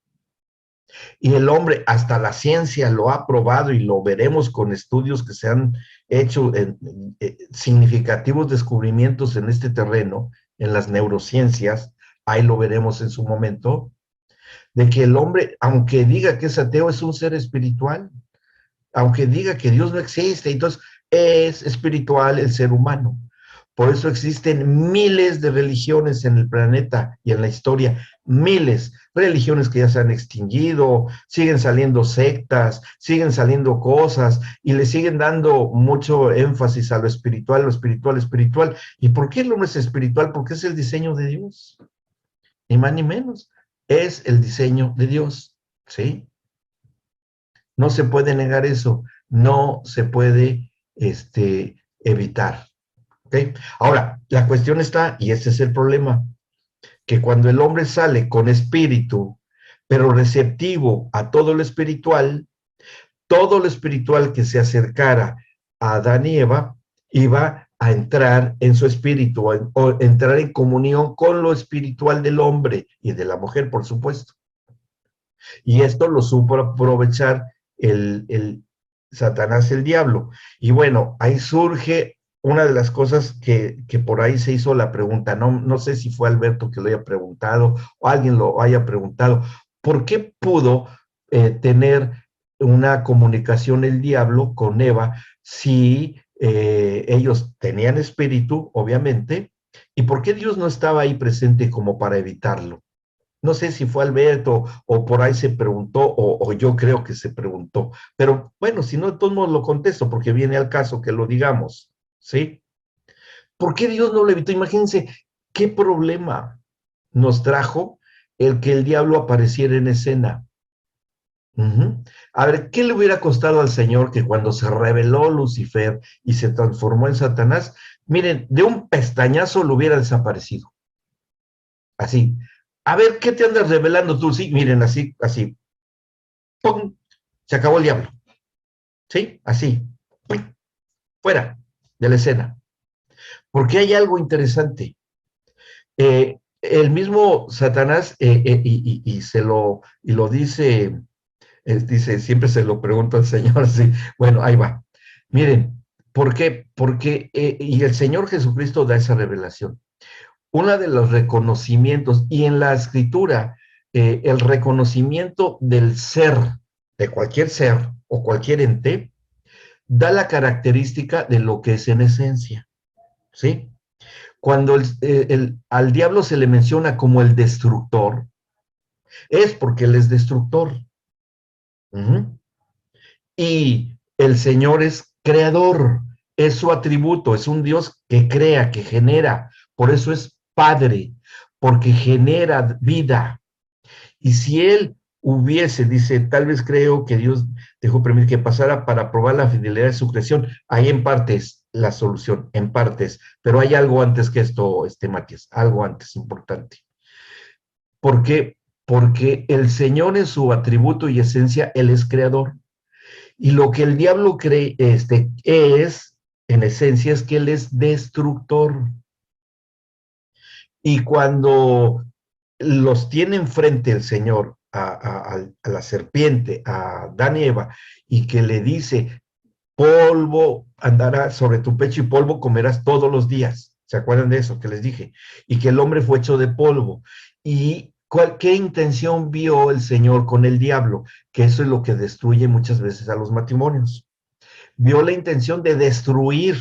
Y el hombre, hasta la ciencia lo ha probado y lo veremos con estudios que se han hecho, significativos descubrimientos en este terreno, en las neurociencias, ahí lo veremos en su momento, de que el hombre, aunque diga que es ateo, es un ser espiritual, aunque diga que Dios no existe, entonces es espiritual el ser humano. Por eso existen miles de religiones en el planeta y en la historia, miles, religiones que ya se han extinguido, siguen saliendo sectas, siguen saliendo cosas y le siguen dando mucho énfasis a lo espiritual, lo espiritual, espiritual. ¿Y por qué el hombre es espiritual? Porque es el diseño de Dios, ni más ni menos, es el diseño de Dios, ¿sí? No se puede negar eso, no se puede evitar. ¿Okay? Ahora, la cuestión está, y ese es el problema, que cuando el hombre sale con espíritu, pero receptivo a todo lo espiritual que se acercara a Adán y Eva, iba a entrar en su espíritu, o entrar en comunión con lo espiritual del hombre y de la mujer, por supuesto. Y esto lo supo aprovechar el Satanás, el diablo. Y bueno, ahí surge una de las cosas que por ahí se hizo la pregunta, no sé si fue Alberto que lo haya preguntado o alguien lo haya preguntado, ¿por qué pudo tener una comunicación el diablo con Eva si ellos tenían espíritu, obviamente, y por qué Dios no estaba ahí presente como para evitarlo? No sé si fue Alberto o por ahí se preguntó, o yo creo que se preguntó. Pero bueno, si no, de todos modos lo contesto, porque viene al caso que lo digamos, ¿sí? ¿Por qué Dios no lo evitó? Imagínense qué problema nos trajo el que el diablo apareciera en escena. A ver, ¿qué le hubiera costado al Señor que cuando se reveló Lucifer y se transformó en Satanás, miren, de un pestañazo lo hubiera desaparecido? Así. A ver, ¿qué te andas revelando tú? Sí, miren, así, así. ¡Pum! Se acabó el diablo. ¿Sí? Así. ¡Pum! Fuera de la escena. Porque hay algo interesante. El mismo Satanás, y lo dice, dice, siempre se lo pregunto al Señor, sí, bueno, ahí va. Miren, ¿por qué? Porque, y el Señor Jesucristo da esa revelación. Uno de los reconocimientos, y en la escritura, el reconocimiento del ser, de cualquier ser o cualquier ente, da la característica de lo que es en esencia, ¿sí? Cuando al diablo se le menciona como el destructor, es porque él es destructor. Y el Señor es creador, es su atributo, es un Dios que crea, que genera, por eso es Padre, porque genera vida. Y si Él hubiese, dice, tal vez creo que Dios dejó permitir que pasara para probar la fidelidad de su creación, ahí en parte es la solución, en partes, pero hay algo antes que esto, Matías, algo antes importante. ¿Por qué? Porque el Señor en su atributo y esencia, Él es creador. Y lo que el diablo cree, es, en esencia, es que él es destructor. Y cuando los tiene enfrente el Señor, a la serpiente, a Adán y Eva, y que le dice, polvo andará sobre tu pecho y polvo comerás todos los días. ¿Se acuerdan de eso que les dije? Y que el hombre fue hecho de polvo. Y ¿qué intención vio el Señor con el diablo? Que eso es lo que destruye muchas veces a los matrimonios. Vio la intención de destruir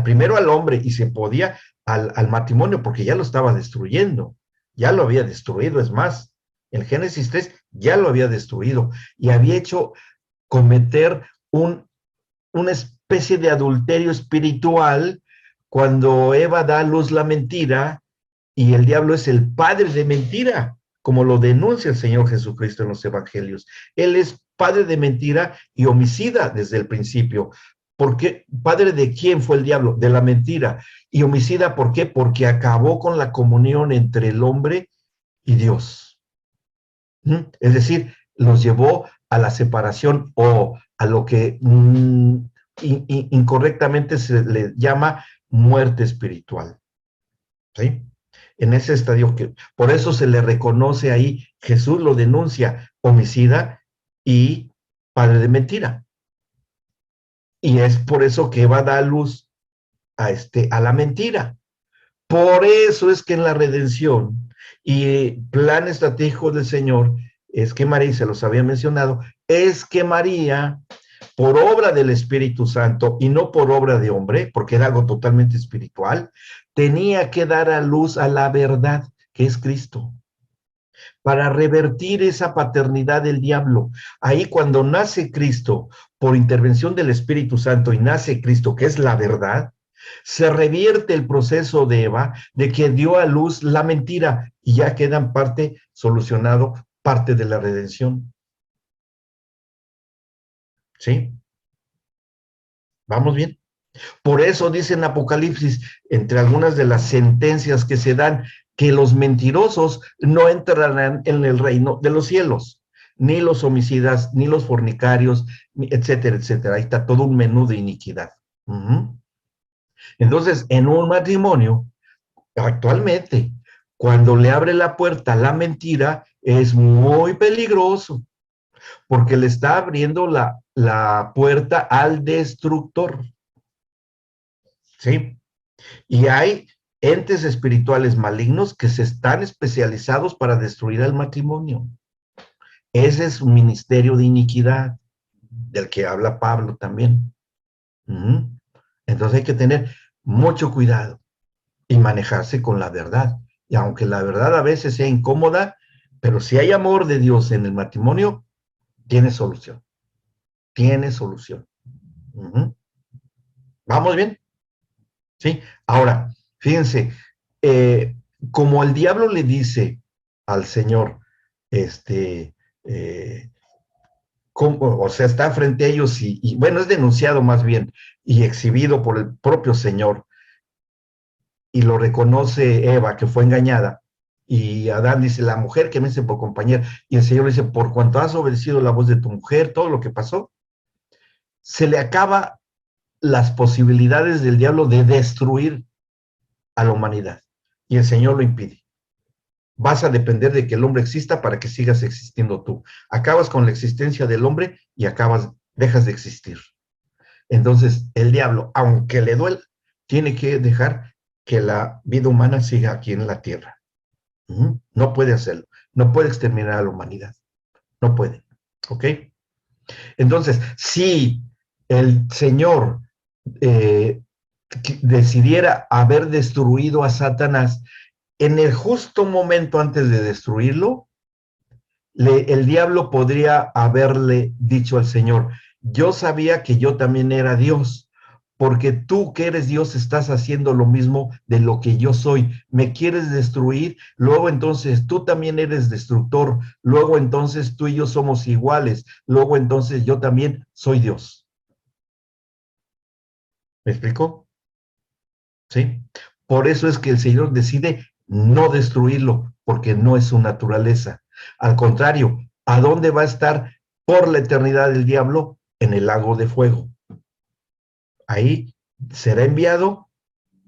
primero al hombre y se podía al matrimonio porque ya lo estaba destruyendo, ya lo había destruido, es más, en Génesis 3 ya lo había destruido y había hecho cometer una especie de adulterio espiritual cuando Eva da a luz la mentira y el diablo es el padre de mentira, como lo denuncia el Señor Jesucristo en los evangelios. Él es padre de mentira y homicida desde el principio. ¿Por qué? ¿Padre de quién fue el diablo? De la mentira. ¿Y homicida por qué? Porque acabó con la comunión entre el hombre y Dios. Es decir, los llevó a la separación o a lo que incorrectamente se le llama muerte espiritual. ¿Sí? En ese estadio, que por eso se le reconoce ahí, Jesús lo denuncia, homicida y padre de mentira. Y es por eso que va a dar luz a la mentira. Por eso es que en la redención y plan estratégico del Señor, es que María, se los había mencionado, es que María, por obra del Espíritu Santo y no por obra de hombre, porque era algo totalmente espiritual, tenía que dar a luz a la verdad, que es Cristo, para revertir esa paternidad del diablo. Ahí cuando nace Cristo, por intervención del Espíritu Santo, y nace Cristo, que es la verdad, se revierte el proceso de Eva, de que dio a luz la mentira, y ya queda en parte solucionado, parte de la redención. ¿Sí? ¿Vamos bien? Por eso dice en Apocalipsis, entre algunas de las sentencias que se dan, que los mentirosos no entrarán en el reino de los cielos. ni los homicidas, ni los fornicarios, etcétera, etcétera. Ahí está todo un menú de iniquidad. Entonces, en un matrimonio, actualmente, cuando le abre la puerta a la mentira, es muy peligroso, porque le está abriendo la puerta al destructor. ¿Sí? Y hay entes espirituales malignos que se están especializados para destruir al matrimonio. Ese es un ministerio de iniquidad, del que habla Pablo también. Entonces hay que tener mucho cuidado y manejarse con la verdad. Y aunque la verdad a veces sea incómoda, pero si hay amor de Dios en el matrimonio, tiene solución. Tiene solución. ¿Vamos bien? ¿Sí? Ahora, fíjense, como el diablo le dice al Señor, o sea, está frente a ellos y, bueno, es denunciado más bien y exhibido por el propio Señor, y lo reconoce Eva, que fue engañada, y Adán dice, la mujer que me hice por compañera, y el Señor le dice, por cuanto has obedecido la voz de tu mujer, todo lo que pasó, se le acaba las posibilidades del diablo de destruir a la humanidad, y el Señor lo impide. Vas a depender de que el hombre exista para que sigas existiendo tú. Acabas con la existencia del hombre y dejas de existir. Entonces, el diablo, aunque le duela, tiene que dejar que la vida humana siga aquí en la tierra. No puede hacerlo. No puede exterminar a la humanidad. No puede. ¿Ok? Entonces, si el Señor decidiera haber destruido a Satanás en el justo momento antes de destruirlo, el diablo podría haberle dicho al Señor, yo sabía que yo también era Dios, porque tú que eres Dios estás haciendo lo mismo de lo que yo soy. Me quieres destruir, luego entonces tú también eres destructor, luego entonces tú y yo somos iguales, luego entonces yo también soy Dios. ¿Me explico? ¿Sí? Por eso es que el Señor decide no destruirlo, porque no es su naturaleza. Al contrario, ¿a dónde va a estar por la eternidad el diablo? En el lago de fuego. Ahí será enviado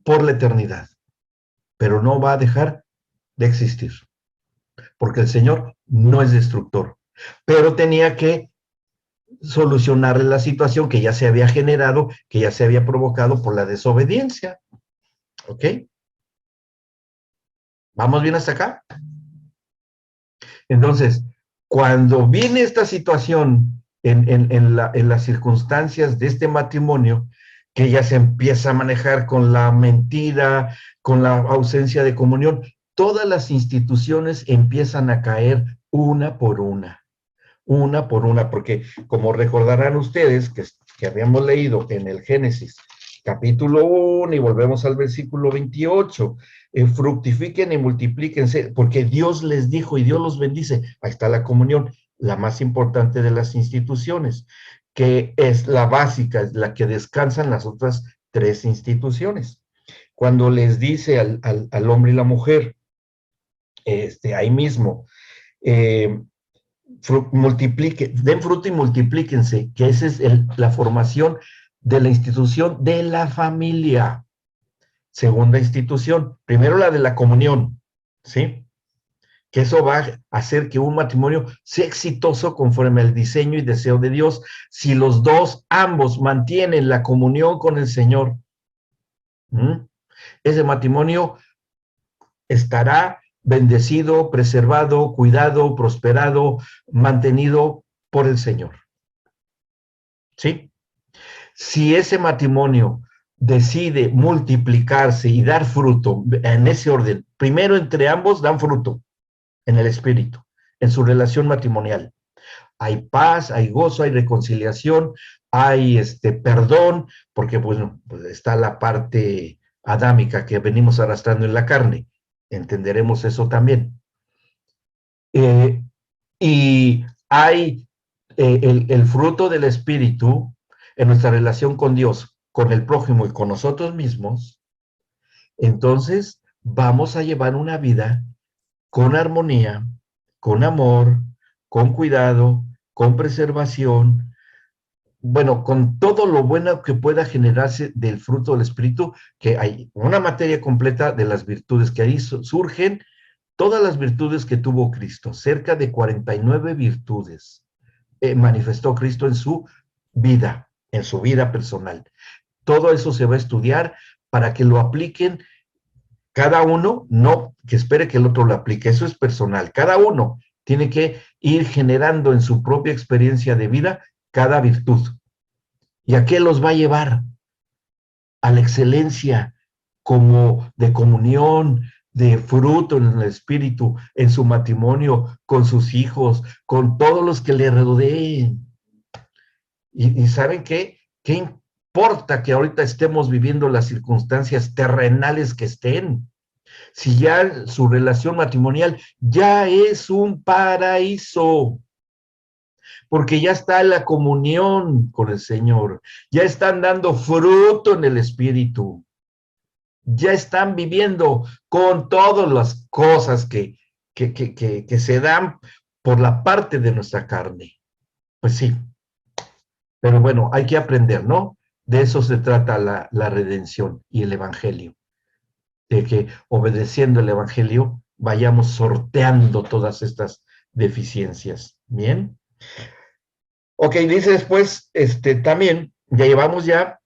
por la eternidad, pero no va a dejar de existir, porque el Señor no es destructor, pero tenía que solucionar la situación que ya se había generado, que ya se había provocado por la desobediencia. ¿Ok? ¿Vamos bien hasta acá? Entonces, cuando viene esta situación en las circunstancias de este matrimonio, que ya se empieza a manejar con la mentira, con la ausencia de comunión, todas las instituciones empiezan a caer una por una, porque como recordarán ustedes que habíamos leído en el Génesis capítulo 1 y volvemos al versículo 28, fructifiquen y multiplíquense, porque Dios les dijo y Dios los bendice. Ahí está la comunión, la más importante de las instituciones, que es la básica, es la que descansan las otras tres instituciones. Cuando les dice al hombre y la mujer, ahí mismo, den fruto y multiplíquense, que esa es la formación de la institución de la familia. Segunda institución, primero la de la comunión, ¿sí? Que eso va a hacer que un matrimonio sea exitoso conforme al diseño y deseo de Dios, si los dos, ambos, mantienen la comunión con el Señor. Ese matrimonio estará bendecido, preservado, cuidado, prosperado, mantenido por el Señor. ¿Sí? Si ese matrimonio decide multiplicarse y dar fruto en ese orden, primero entre ambos dan fruto en el espíritu, en su relación matrimonial. Hay paz, hay gozo, hay reconciliación, hay perdón, porque bueno, pues está la parte adámica que venimos arrastrando en la carne. Entenderemos eso también. Y hay el fruto del Espíritu en nuestra relación con Dios, con el prójimo y con nosotros mismos. Entonces vamos a llevar una vida con armonía, con amor, con cuidado, con preservación, bueno, con todo lo bueno que pueda generarse del fruto del Espíritu, que hay una materia completa de las virtudes que ahí surgen, todas las virtudes que tuvo Cristo, cerca de 49 virtudes, manifestó Cristo en su vida personal. Todo eso se va a estudiar para que lo apliquen cada uno, no que espere que el otro lo aplique, eso es personal. Cada uno tiene que ir generando en su propia experiencia de vida cada virtud. ¿Y a qué los va a llevar? A la excelencia como de comunión, de fruto en el espíritu, en su matrimonio, con sus hijos, con todos los que le rodeen. Y ¿saben qué? ¿Qué importa que ahorita estemos viviendo las circunstancias terrenales que estén? Si ya su relación matrimonial ya es un paraíso, porque ya está en la comunión con el Señor, ya están dando fruto en el Espíritu, ya están viviendo con todas las cosas que se dan por la parte de nuestra carne. Pues sí, pero bueno, hay que aprender, ¿no? De eso se trata la redención y el Evangelio, de que obedeciendo el Evangelio vayamos sorteando todas estas deficiencias. ¿Bien? Ok, dice después, también, ya llevamos ya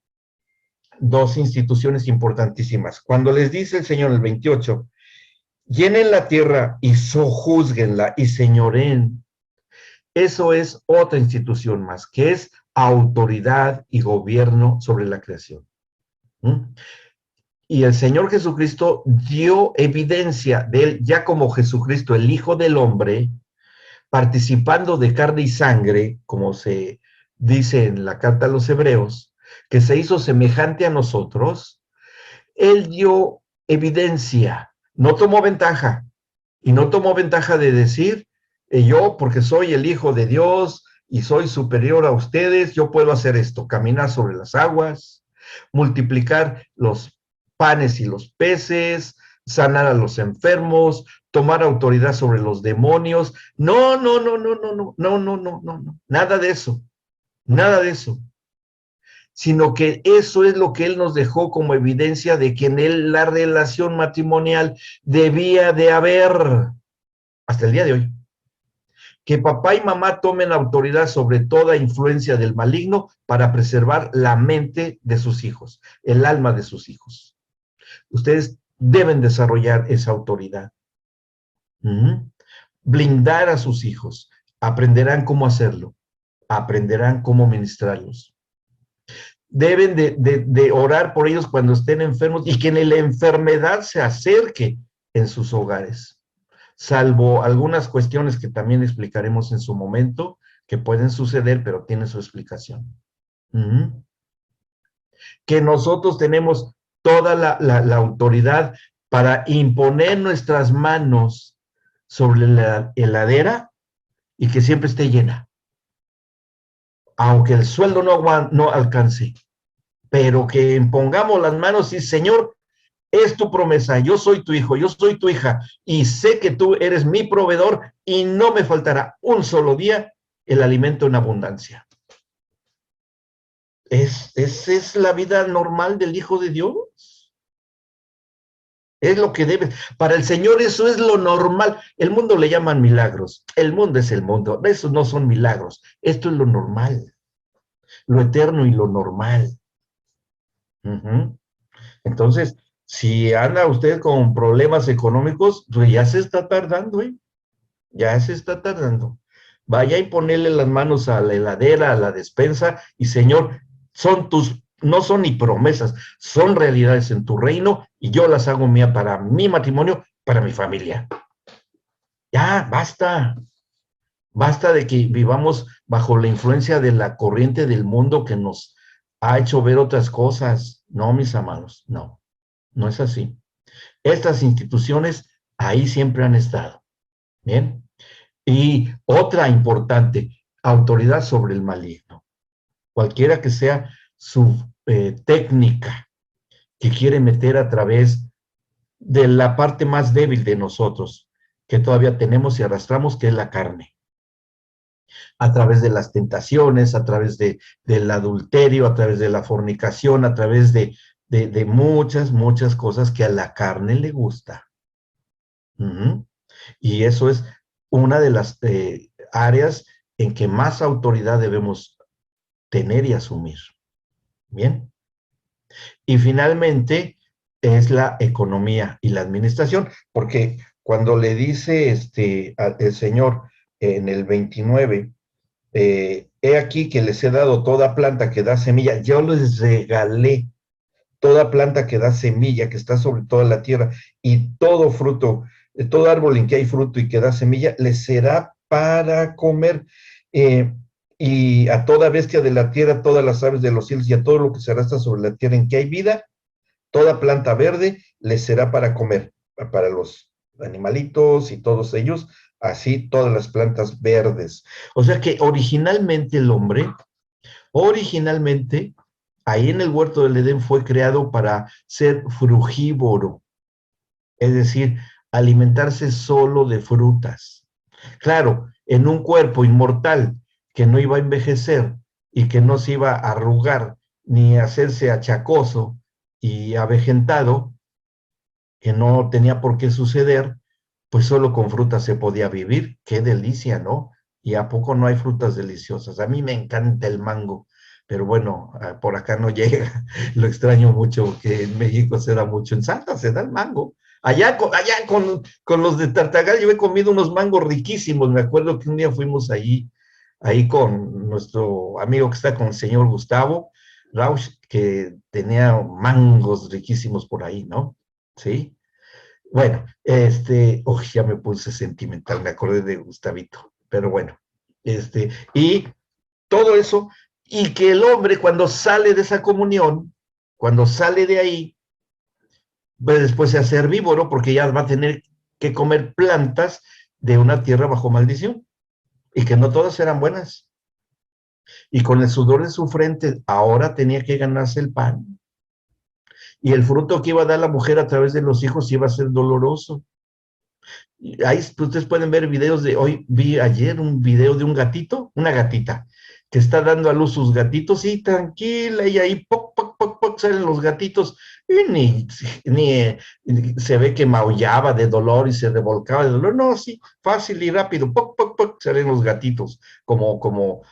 dos instituciones importantísimas. Cuando les dice el Señor en el 28, llenen la tierra y sojúzguenla y señoreen, eso es otra institución más, que es autoridad y gobierno sobre la creación. ¿Mm? Y el Señor Jesucristo dio evidencia de él, ya como Jesucristo, el Hijo del Hombre, participando de carne y sangre, como se dice en la carta a los Hebreos, que se hizo semejante a nosotros, él dio evidencia, no tomó ventaja, y no tomó ventaja de decir, yo porque soy el Hijo de Dios y soy superior a ustedes, yo puedo hacer esto, caminar sobre las aguas, multiplicar los panes y los peces, sanar a los enfermos, tomar autoridad sobre los demonios. No, no, no, no, no, no, no, no, no, no, no, nada de eso, nada de eso. Sino que eso es lo que él nos dejó como evidencia de que en él la relación matrimonial debía de haber hasta el día de hoy. Que papá y mamá tomen autoridad sobre toda influencia del maligno para preservar la mente de sus hijos, el alma de sus hijos. Ustedes deben desarrollar esa autoridad. Blindar a sus hijos. Aprenderán cómo hacerlo. Aprenderán cómo ministrarlos. Deben de orar por ellos cuando estén enfermos y que la enfermedad se acerque en sus hogares. Salvo algunas cuestiones que también explicaremos en su momento, que pueden suceder, pero tienen su explicación. Que nosotros tenemos toda la autoridad para imponer nuestras manos sobre la heladera y que siempre esté llena. Aunque el sueldo no alcance, pero que impongamos las manos y Señor, es tu promesa, yo soy tu hijo, yo soy tu hija, y sé que tú eres mi proveedor y no me faltará un solo día el alimento en abundancia. Esa es la vida normal del Hijo de Dios. Es lo que debe. Para el Señor eso es lo normal. El mundo le llaman milagros. El mundo es el mundo. Esos no son milagros. Esto es lo normal. Lo eterno y lo normal. Entonces, si anda usted con problemas económicos, pues ya se está tardando, ¿eh? Ya se está tardando. Vaya y ponerle las manos a la heladera, a la despensa, y Señor, no son ni promesas, son realidades en tu reino, y yo las hago mía para mi matrimonio, para mi familia. Ya, basta. Basta de que vivamos bajo la influencia de la corriente del mundo que nos ha hecho ver otras cosas. No, mis amados, no. No es así. Estas instituciones ahí siempre han estado. Bien. Y otra importante, autoridad sobre el maligno. Cualquiera que sea su técnica que quiere meter a través de la parte más débil de nosotros, que todavía tenemos y arrastramos, que es la carne. a través de las tentaciones, a través del adulterio, a través de la fornicación, a través de muchas, muchas cosas que a la carne le gusta. Uh-huh. Y eso es una de las áreas en que más autoridad debemos tener y asumir. Bien. Y finalmente es la economía y la administración, porque cuando le dice el Señor en el 29, he aquí que les he dado toda planta que da semilla, yo les regalé toda planta que da semilla, que está sobre toda la tierra, y todo fruto, todo árbol en que hay fruto y que da semilla, les será para comer. Eh, y a toda bestia de la tierra, todas las aves de los cielos y a todo lo que se arrastra sobre la tierra en que hay vida, toda planta verde les será para comer, para los animalitos y todos ellos, así todas las plantas verdes. O sea que originalmente el hombre, originalmente, ahí en el huerto del Edén fue creado para ser frugívoro, es decir, alimentarse solo de frutas. Claro, en un cuerpo inmortal que no iba a envejecer y que no se iba a arrugar ni a hacerse achacoso y avejentado, que no tenía por qué suceder, pues solo con frutas se podía vivir. Qué delicia, ¿no? Y a poco no hay frutas deliciosas. A mí me encanta el mango, pero bueno, por acá no llega. Lo extraño mucho, que en México se da mucho. En Salta se da el mango. Allá con los de Tartagal yo he comido unos mangos riquísimos. Me acuerdo que un día fuimos ahí con nuestro amigo que está con el señor Gustavo Rausch, que tenía mangos riquísimos por ahí, ¿no? Sí. Bueno, ya me puse sentimental, me acordé de Gustavito, pero bueno, y todo eso, y que el hombre cuando sale de esa comunión, cuando sale de ahí, pues después se hace herbívoro, porque ya va a tener que comer plantas de una tierra bajo maldición, y que no todas eran buenas, y con el sudor de su frente, ahora tenía que ganarse el pan, y el fruto que iba a dar la mujer a través de los hijos iba a ser doloroso. Ahí ustedes pueden ver videos hoy vi ayer un video de un gatito, una gatita, que está dando a luz sus gatitos, y tranquila, y ahí poc, poc, poc, poc, salen los gatitos, y ni se ve que maullaba de dolor y se revolcaba de dolor, no, sí, fácil y rápido, poc, poc, poc, salen los gatitos, como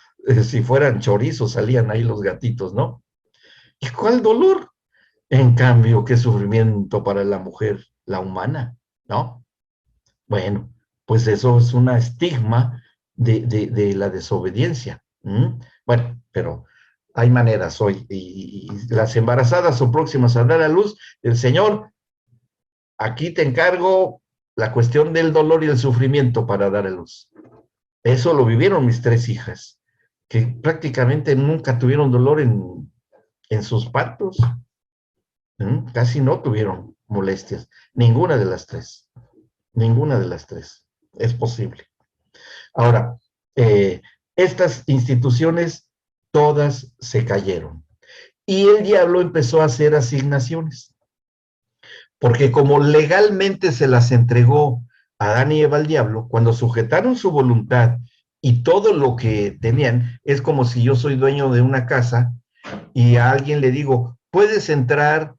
si fueran chorizos, salían ahí los gatitos, ¿no? ¿Y cuál dolor? En cambio, qué sufrimiento para la mujer, la humana, ¿no? Bueno, pues eso es un estigma de la desobediencia. ¿Mm? Bueno, pero hay maneras hoy. Y las embarazadas o próximas a dar a luz, el Señor, aquí te encargo la cuestión del dolor y el sufrimiento para dar a luz. Eso lo vivieron mis 3 hijas, que prácticamente nunca tuvieron dolor en sus partos. Casi no tuvieron molestias. Ninguna de las tres. Ninguna de las tres. Es posible. Ahora, estas instituciones todas se cayeron. Y el diablo empezó a hacer asignaciones. Porque como legalmente se las entregó a Adán y Eva al diablo, cuando sujetaron su voluntad y todo lo que tenían, es como si yo soy dueño de una casa y a alguien le digo, puedes entrar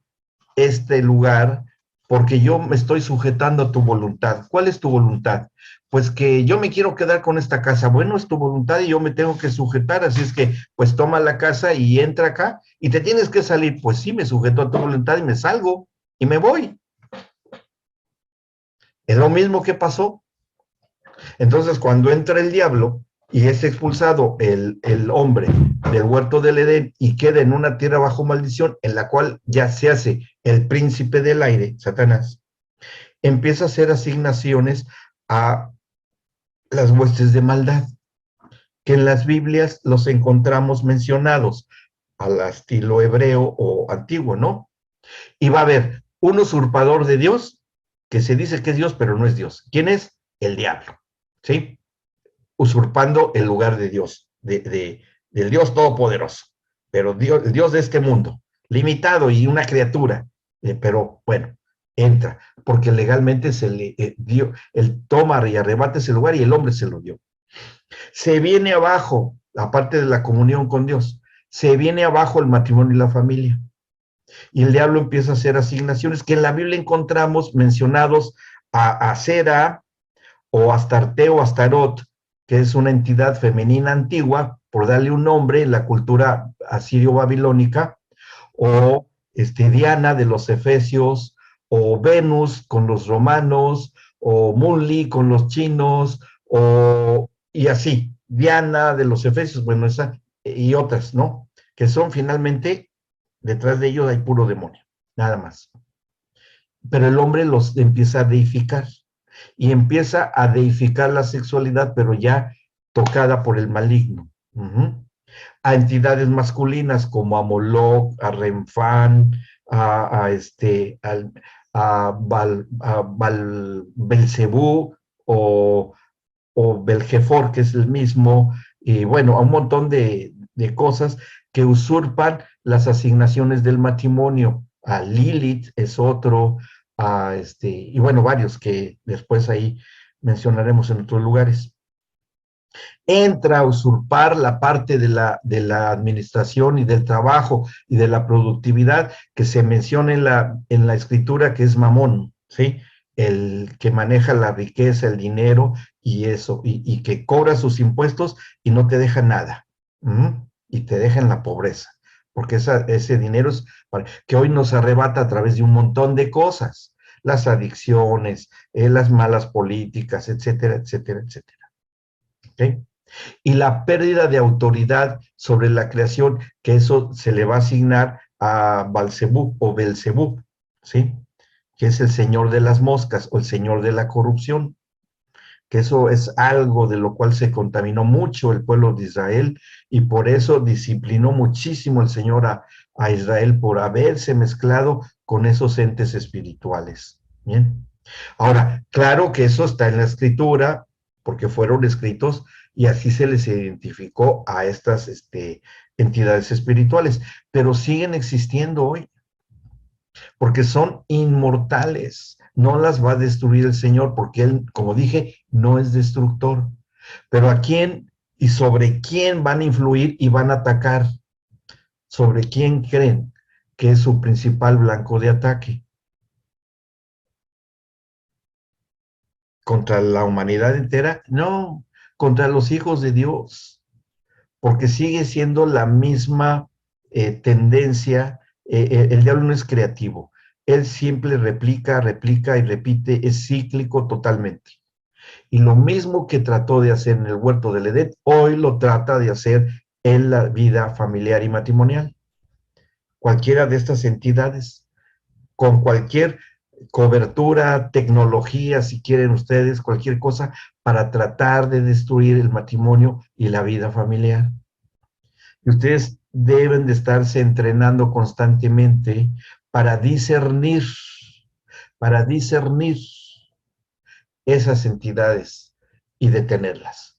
este lugar porque yo me estoy sujetando a tu voluntad. ¿Cuál es tu voluntad? Pues que yo me quiero quedar con esta casa. Bueno, es tu voluntad y yo me tengo que sujetar, así es que pues toma la casa y entra acá y te tienes que salir. Pues sí, me sujeto a tu voluntad y me salgo y me voy. Es lo mismo que pasó. Entonces, cuando entra el diablo y es expulsado el hombre del huerto del Edén y queda en una tierra bajo maldición, en la cual ya se hace el príncipe del aire, Satanás, empieza a hacer asignaciones a las huestes de maldad, que en las Biblias los encontramos mencionados al estilo hebreo o antiguo, ¿no? Y va a haber un usurpador de Dios, que se dice que es Dios, pero no es Dios. ¿Quién es? El diablo, ¿sí? Usurpando el lugar de Dios, del Dios Todopoderoso, pero el Dios de este mundo, limitado y una criatura, pero bueno, entra, porque legalmente se le dio, él toma y arrebata ese lugar y el hombre se lo dio. Se viene abajo, aparte de la comunión con Dios, se viene abajo el matrimonio y la familia. Y el diablo empieza a hacer asignaciones que en la Biblia encontramos mencionados a Sera o Astarte o Astarot, que es una entidad femenina antigua, por darle un nombre en la cultura asirio-babilónica, o Diana de los Efesios, o Venus con los romanos, o Munli con los chinos, y así, Diana de los Efesios, bueno, esa, y otras, ¿no? Que son finalmente, detrás de ellos hay puro demonio, nada más. Pero el hombre los empieza a deificar, y empieza a deificar la sexualidad, pero ya tocada por el maligno. A entidades masculinas como a Moloch, a Renfán, a Belcebú o Belgefor, que es el mismo, y bueno, a un montón de cosas que usurpan las asignaciones del matrimonio. A Lilith es otro, y bueno, varios que después ahí mencionaremos en otros lugares. Entra a usurpar la parte de la administración y del trabajo y de la productividad que se menciona en la escritura, que es Mamón, ¿sí? El que maneja la riqueza, el dinero y eso, y que cobra sus impuestos y no te deja nada, y te deja en la pobreza, porque ese dinero es que hoy nos arrebata a través de un montón de cosas, las adicciones, las malas políticas, etcétera, etcétera, etcétera. ¿Okay? Y la pérdida de autoridad sobre la creación, que eso se le va a asignar a Balcebú o Belcebú, ¿sí? Que es el señor de las moscas o el señor de la corrupción, que eso es algo de lo cual se contaminó mucho el pueblo de Israel y por eso disciplinó muchísimo el Señor a Israel por haberse mezclado con esos entes espirituales. Bien. Ahora, claro que eso está en la escritura, porque fueron escritos y así se les identificó a estas entidades espirituales, pero siguen existiendo hoy, porque son inmortales. No las va a destruir el Señor, porque Él, como dije, no es destructor. Pero ¿a quién y sobre quién van a influir y van a atacar? ¿Sobre quién creen que es su principal blanco de ataque? ¿Contra la humanidad entera? No, contra los hijos de Dios, porque sigue siendo la misma tendencia. El diablo no es creativo, él siempre replica, replica y repite, es cíclico totalmente. Y lo mismo que trató de hacer en el huerto del Edén, hoy lo trata de hacer en la vida familiar y matrimonial. Cualquiera de estas entidades, con cualquier cobertura, tecnología, si quieren ustedes, cualquier cosa, para tratar de destruir el matrimonio y la vida familiar. Y ustedes deben de estarse entrenando constantemente para discernir esas entidades y detenerlas.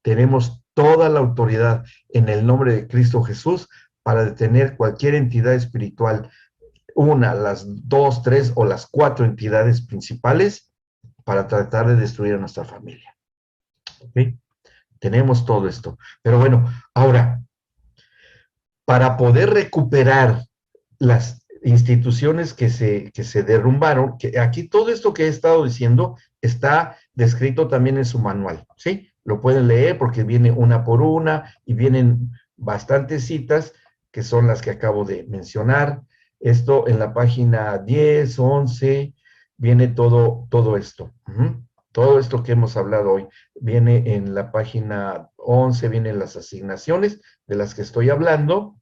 Tenemos toda la autoridad en el nombre de Cristo Jesús para detener cualquier entidad espiritual, una, las dos, tres o las cuatro entidades principales para tratar de destruir a nuestra familia. ¿Okay? Tenemos todo esto. Pero bueno, ahora, para poder recuperar las instituciones que se derrumbaron, que aquí todo esto que he estado diciendo está descrito también en su manual, ¿sí? Lo pueden leer porque viene una por una y vienen bastantes citas que son las que acabo de mencionar. Esto en la página 10, 11, viene todo esto. Todo esto que hemos hablado hoy viene en la página 11, vienen las asignaciones de las que estoy hablando.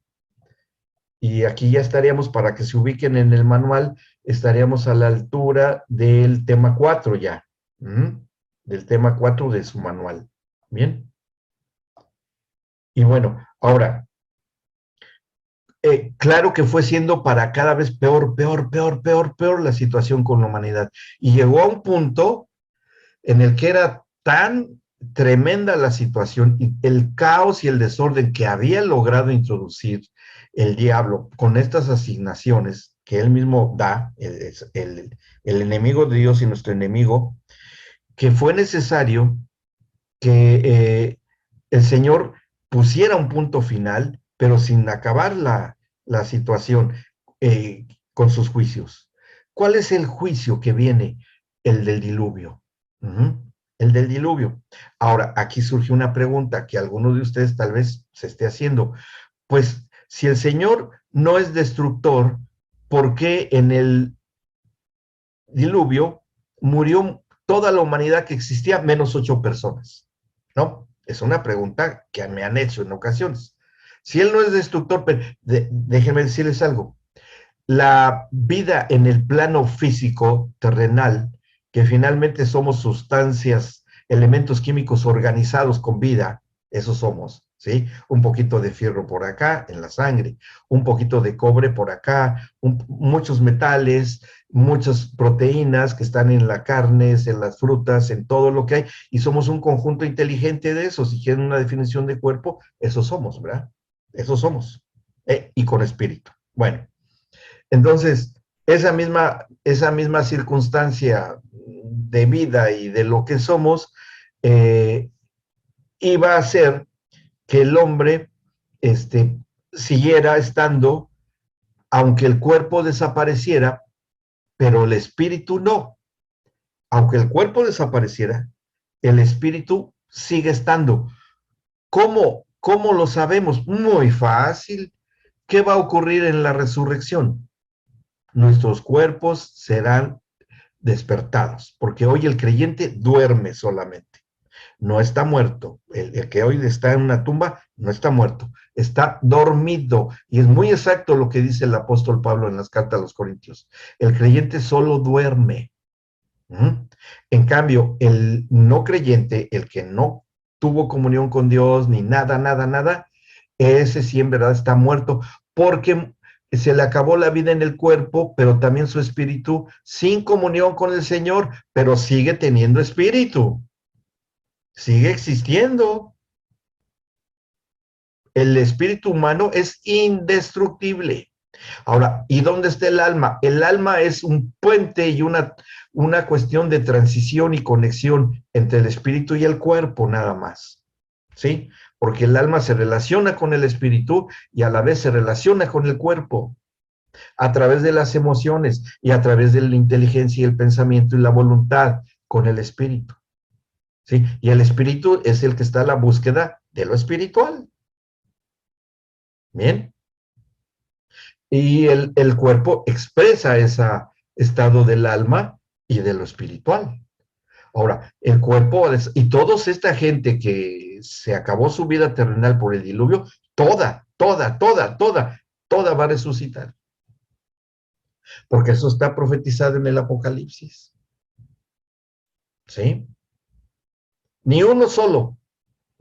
Y aquí ya estaríamos, para que se ubiquen en el manual, estaríamos a la altura del tema 4 ya, del tema 4 de su manual. Bien. Y bueno, ahora, claro que fue siendo para cada vez peor, peor, peor, peor, peor la situación con la humanidad. Y llegó a un punto en el que era tan tremenda la situación y el caos y el desorden que había logrado introducir el diablo con estas asignaciones que él mismo da, el enemigo de Dios y nuestro enemigo, que fue necesario que el Señor pusiera un punto final, pero sin acabar la situación con sus juicios. ¿Cuál es el juicio que viene? El del diluvio. El del diluvio. Ahora, aquí surge una pregunta que alguno de ustedes tal vez se esté haciendo. Pues, si el Señor no es destructor, ¿por qué en el diluvio murió toda la humanidad que existía, menos 8 personas? ¿No? Es una pregunta que me han hecho en ocasiones. Si Él no es destructor, pero déjenme decirles algo. La vida en el plano físico, terrenal, que finalmente somos sustancias, elementos químicos organizados con vida, eso somos, ¿sí? Un poquito de fierro por acá, en la sangre, un poquito de cobre por acá, muchos metales, muchas proteínas que están en las carnes, en las frutas, en todo lo que hay, y somos un conjunto inteligente de eso. Si quieren una definición de cuerpo, eso somos, ¿verdad? Eso somos, y con espíritu. Bueno. Entonces, esa misma circunstancia de vida y de lo que somos, iba a hacer que el hombre siguiera estando, aunque el cuerpo desapareciera, pero el espíritu no. Aunque el cuerpo desapareciera, el espíritu sigue estando. ¿Cómo lo sabemos? Muy fácil. ¿Qué va a ocurrir en la resurrección? Nuestros cuerpos serán despertados, porque hoy el creyente duerme solamente, no está muerto. El que hoy está en una tumba no está muerto, está dormido. Y es muy exacto lo que dice el apóstol Pablo en las cartas a los Corintios. El creyente solo duerme. En cambio, el no creyente, el que no tuvo comunión con Dios, ni nada, nada, nada, ese sí en verdad está muerto, porque se le acabó la vida en el cuerpo, pero también su espíritu, sin comunión con el Señor, pero sigue teniendo espíritu, sigue existiendo. El espíritu humano es indestructible. Ahora, ¿y dónde está el alma? El alma es un puente y una cuestión de transición y conexión entre el espíritu y el cuerpo, nada más. ¿Sí? Porque el alma se relaciona con el espíritu y a la vez se relaciona con el cuerpo a través de las emociones y a través de la inteligencia y el pensamiento y la voluntad con el espíritu. ¿Sí? Y el espíritu es el que está a la búsqueda de lo espiritual. ¿Bien? Y el cuerpo expresa ese estado del alma y de lo espiritual. Ahora, el cuerpo, y toda esta gente que se acabó su vida terrenal por el diluvio, toda va a resucitar. Porque eso está profetizado en el Apocalipsis. ¿Sí? Ni uno solo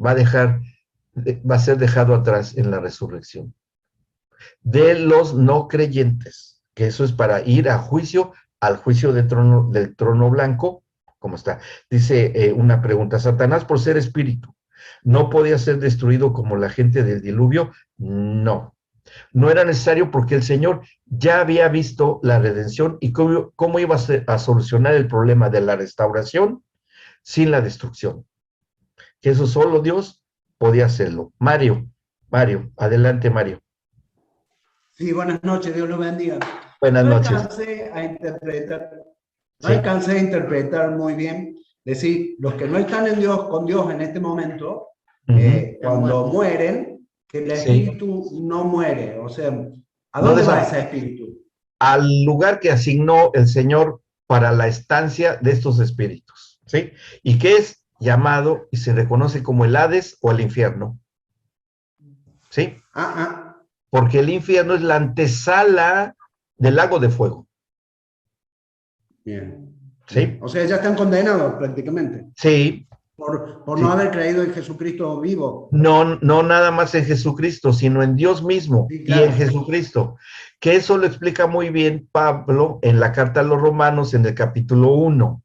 va a ser dejado atrás en la resurrección. De los no creyentes, que eso es para ir a juicio, al juicio del trono blanco. ¿Cómo está? Dice una pregunta: ¿Satanás, por ser espíritu, no podía ser destruido como la gente del diluvio? No. No era necesario, porque el Señor ya había visto la redención y cómo iba a solucionar el problema de la restauración sin la destrucción. Que eso solo Dios podía hacerlo. Mario, adelante, Mario. Sí, buenas noches, Dios lo bendiga. Buenas No noches. alcancé a interpretar muy bien. Decir, los que no están en Dios, con Dios en este momento, cuando mueren, que el espíritu no muere. O sea, ¿a dónde va ese espíritu? Al lugar que asignó el Señor para la estancia de estos espíritus, ¿sí? Y que es llamado y se reconoce como el Hades o el infierno, ¿sí? Porque el infierno es la antesala del lago de fuego. Bien. ¿Sí? O sea, ya están condenados prácticamente. Sí. Por no haber creído en Jesucristo vivo. No nada más en Jesucristo, sino en Dios mismo, sí, claro, y en Jesucristo. Que eso lo explica muy bien Pablo en la carta a los Romanos, en el capítulo 1.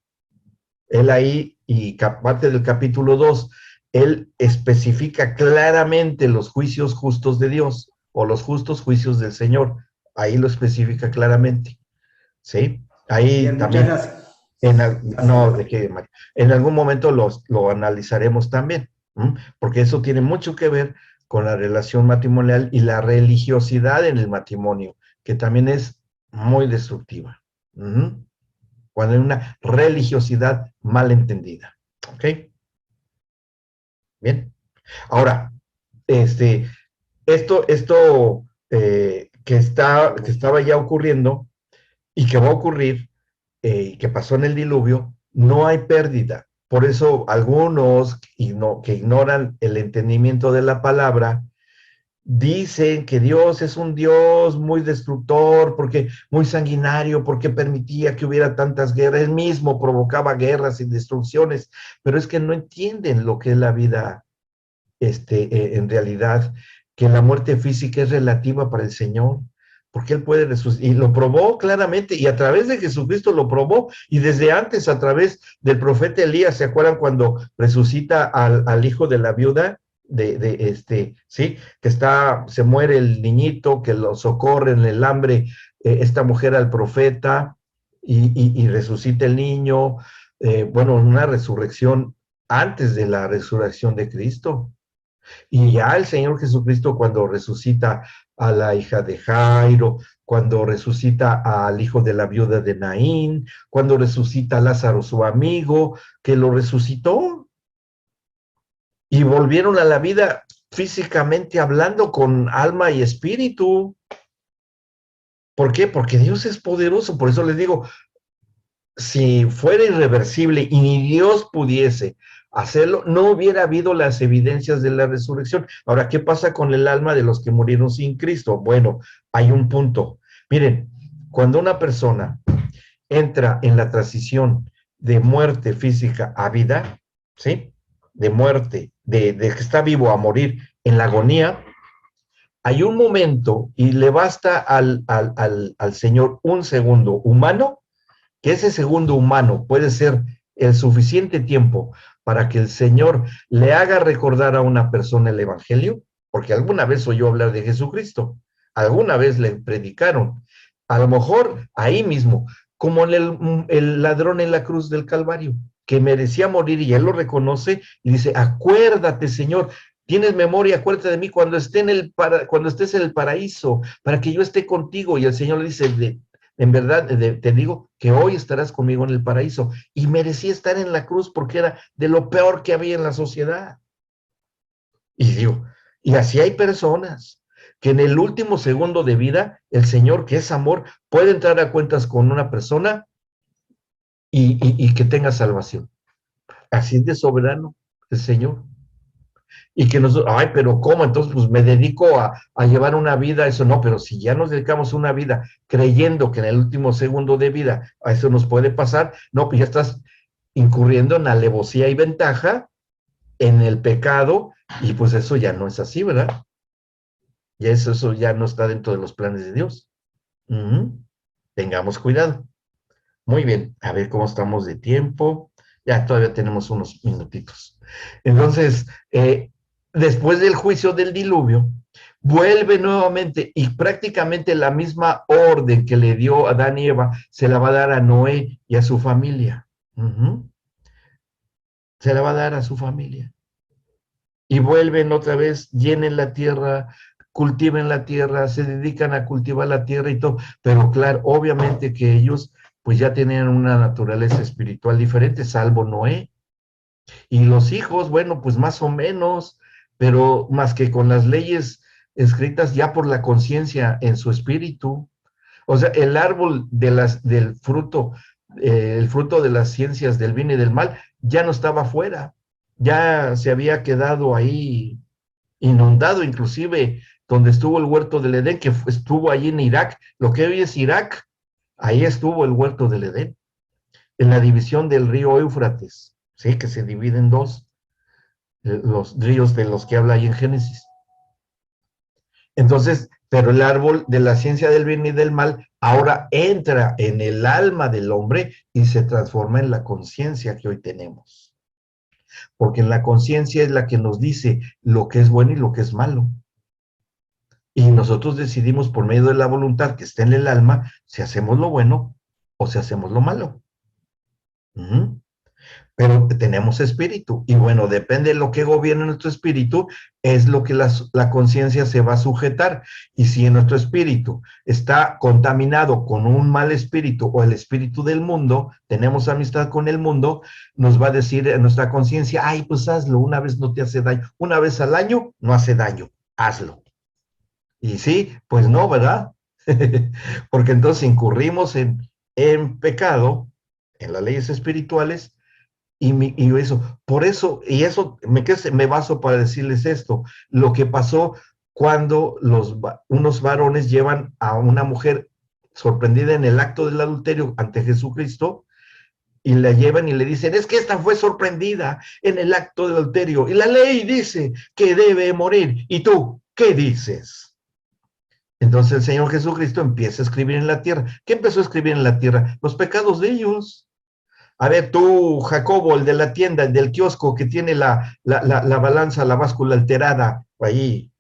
Él ahí, y parte del capítulo 2, él especifica claramente los juicios justos de Dios, o los justos juicios del Señor. Ahí lo especifica claramente. ¿Sí? Ahí bien, también. Muchas gracias. No, de qué, María. En algún momento lo analizaremos también, porque eso tiene mucho que ver con la relación matrimonial y la religiosidad en el matrimonio, que también es muy destructiva. Cuando hay una religiosidad mal entendida. ¿Ok? Bien. Ahora, esto que estaba ya ocurriendo y que va a ocurrir, y que pasó en el diluvio, no hay pérdida. Por eso algunos que ignoran el entendimiento de la palabra, dicen que Dios es un Dios muy destructor, porque muy sanguinario, porque permitía que hubiera tantas guerras, él mismo provocaba guerras y destrucciones, pero es que no entienden lo que es la vida, en realidad, que la muerte física es relativa para el Señor, porque Él puede resucitar, y lo probó claramente, y a través de Jesucristo lo probó, y desde antes a través del profeta Elías. ¿Se acuerdan cuando resucita al hijo de la viuda? Sí, que se muere el niñito, que lo socorre en el hambre, esta mujer al profeta, y resucita el niño, bueno, una resurrección antes de la resurrección de Cristo. Y ya el Señor Jesucristo, cuando resucita a la hija de Jairo, cuando resucita al hijo de la viuda de Naín, cuando resucita a Lázaro, su amigo, que lo resucitó y volvieron a la vida físicamente hablando, con alma y espíritu. ¿Por qué? Porque Dios es poderoso. Por eso les digo, si fuera irreversible y ni Dios pudiese hacerlo, no hubiera habido las evidencias de la resurrección. Ahora, ¿qué pasa con el alma de los que murieron sin Cristo? Bueno, hay un punto. Miren, cuando una persona entra en la transición de muerte física a vida, ¿sí? De muerte, de que está vivo a morir en la agonía, hay un momento, y le basta al Señor un segundo humano, que ese segundo humano puede ser el suficiente tiempo para que el Señor le haga recordar a una persona el Evangelio, porque alguna vez oyó hablar de Jesucristo, alguna vez le predicaron, a lo mejor ahí mismo, como el ladrón en la cruz del Calvario, que merecía morir, y él lo reconoce y dice: acuérdate, Señor, tienes memoria, acuérdate de mí cuando estés en el paraíso, para que yo esté contigo. Y el Señor le dice: en verdad, te digo que hoy estarás conmigo en el paraíso. Y merecía estar en la cruz porque era de lo peor que había en la sociedad. Y digo, y así hay personas que en el último segundo de vida, el Señor, que es amor, puede entrar a cuentas con una persona y que tenga salvación. Así es de soberano el Señor. Y que nosotros, ay, pero ¿cómo? Entonces, pues me dedico a llevar una vida, eso no, pero si ya nos dedicamos una vida creyendo que en el último segundo de vida a eso nos puede pasar, no, pues ya estás incurriendo en alevosía y ventaja, en el pecado, y pues eso ya no es así, ¿verdad? Ya eso ya no está dentro de los planes de Dios. Tengamos cuidado. Muy bien, a ver cómo estamos de tiempo. Ya todavía tenemos unos minutitos. Entonces, después del juicio del diluvio, vuelve nuevamente, y prácticamente la misma orden que le dio a Adán y Eva se la va a dar a Noé y a su familia. Se la va a dar a su familia. Y vuelven otra vez, llenen la tierra, cultiven la tierra, se dedican a cultivar la tierra y todo, pero claro, obviamente que ellos pues ya tenían una naturaleza espiritual diferente, salvo Noé. Y los hijos, bueno, pues más o menos, pero más que con las leyes escritas ya por la conciencia en su espíritu. O sea, el árbol del fruto, el fruto de las ciencias del bien y del mal, ya no estaba fuera, ya se había quedado ahí inundado, inclusive donde estuvo el huerto del Edén, que estuvo allí en Irak, lo que hoy es Irak, ahí estuvo el huerto del Edén, en la división del río Éufrates, ¿sí? Que se divide en dos, los ríos de los que habla ahí en Génesis. Entonces, pero el árbol de la ciencia del bien y del mal ahora entra en el alma del hombre y se transforma en la conciencia que hoy tenemos. Porque la conciencia es la que nos dice lo que es bueno y lo que es malo. Y nosotros decidimos por medio de la voluntad que está en el alma si hacemos lo bueno o si hacemos lo malo. Ujú. Pero tenemos espíritu. Y bueno, depende de lo que gobierne nuestro espíritu, es lo que la conciencia se va a sujetar. Y si en nuestro espíritu está contaminado con un mal espíritu o el espíritu del mundo, tenemos amistad con el mundo, nos va a decir en nuestra conciencia, ay, pues hazlo, una vez no te hace daño, una vez al año no hace daño, hazlo. Y sí, pues no, ¿verdad? Porque entonces incurrimos en pecado, en las leyes espirituales, y eso, por eso, y eso me baso para decirles esto, lo que pasó cuando unos varones llevan a una mujer sorprendida en el acto del adulterio ante Jesucristo, y la llevan y le dicen, es que esta fue sorprendida en el acto del adulterio, y la ley dice que debe morir, ¿y tú qué dices? Entonces el Señor Jesucristo empieza a escribir en la tierra. ¿Qué empezó a escribir en la tierra? Los pecados de ellos. A ver, tú, Jacobo, el de la tienda, el del kiosco que tiene la balanza, la báscula alterada, ahí,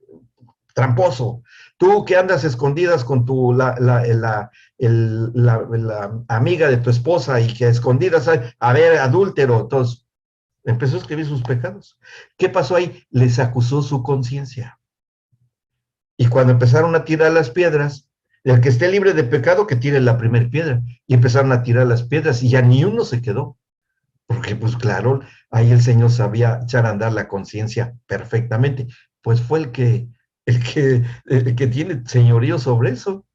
tramposo. Tú que andas escondidas con la amiga de tu esposa y que a escondidas, a ver, adúltero. Entonces, empezó a escribir sus pecados. ¿Qué pasó ahí? Les acusó su conciencia. Y cuando empezaron a tirar las piedras, el que esté libre de pecado, que tire la primera piedra. Y empezaron a tirar las piedras y ya ni uno se quedó. Porque, pues claro, ahí el Señor sabía echar a andar la conciencia perfectamente. Pues fue el que tiene señorío sobre eso.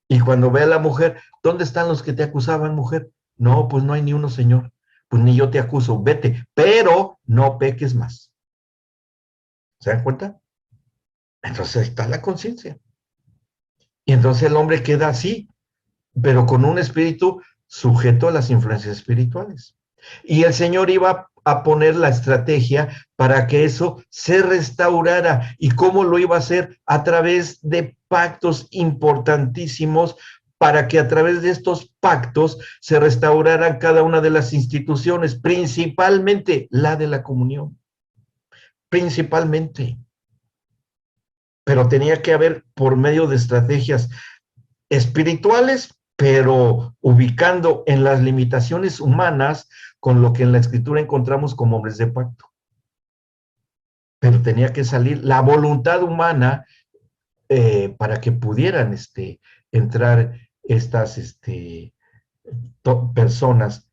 Y cuando ve a la mujer, ¿dónde están los que te acusaban, mujer? No, pues no hay ni uno, Señor. Pues ni yo te acuso, vete, pero no peques más. ¿Se dan cuenta? Entonces ahí está la conciencia. Y entonces el hombre queda así, pero con un espíritu sujeto a las influencias espirituales. Y el Señor iba a poner la estrategia para que eso se restaurara. ¿Y cómo lo iba a hacer? A través de pactos importantísimos, para que a través de estos pactos se restauraran cada una de las instituciones, principalmente la de la comunión. Principalmente. Pero tenía que haber por medio de estrategias espirituales, pero ubicando en las limitaciones humanas con lo que en la escritura encontramos como hombres de pacto. Pero tenía que salir la voluntad humana para que pudieran entrar estas personas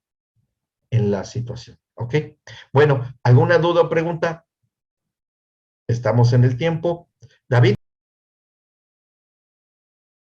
en la situación. ¿Ok? Bueno, ¿alguna duda o pregunta? Estamos en el tiempo. David.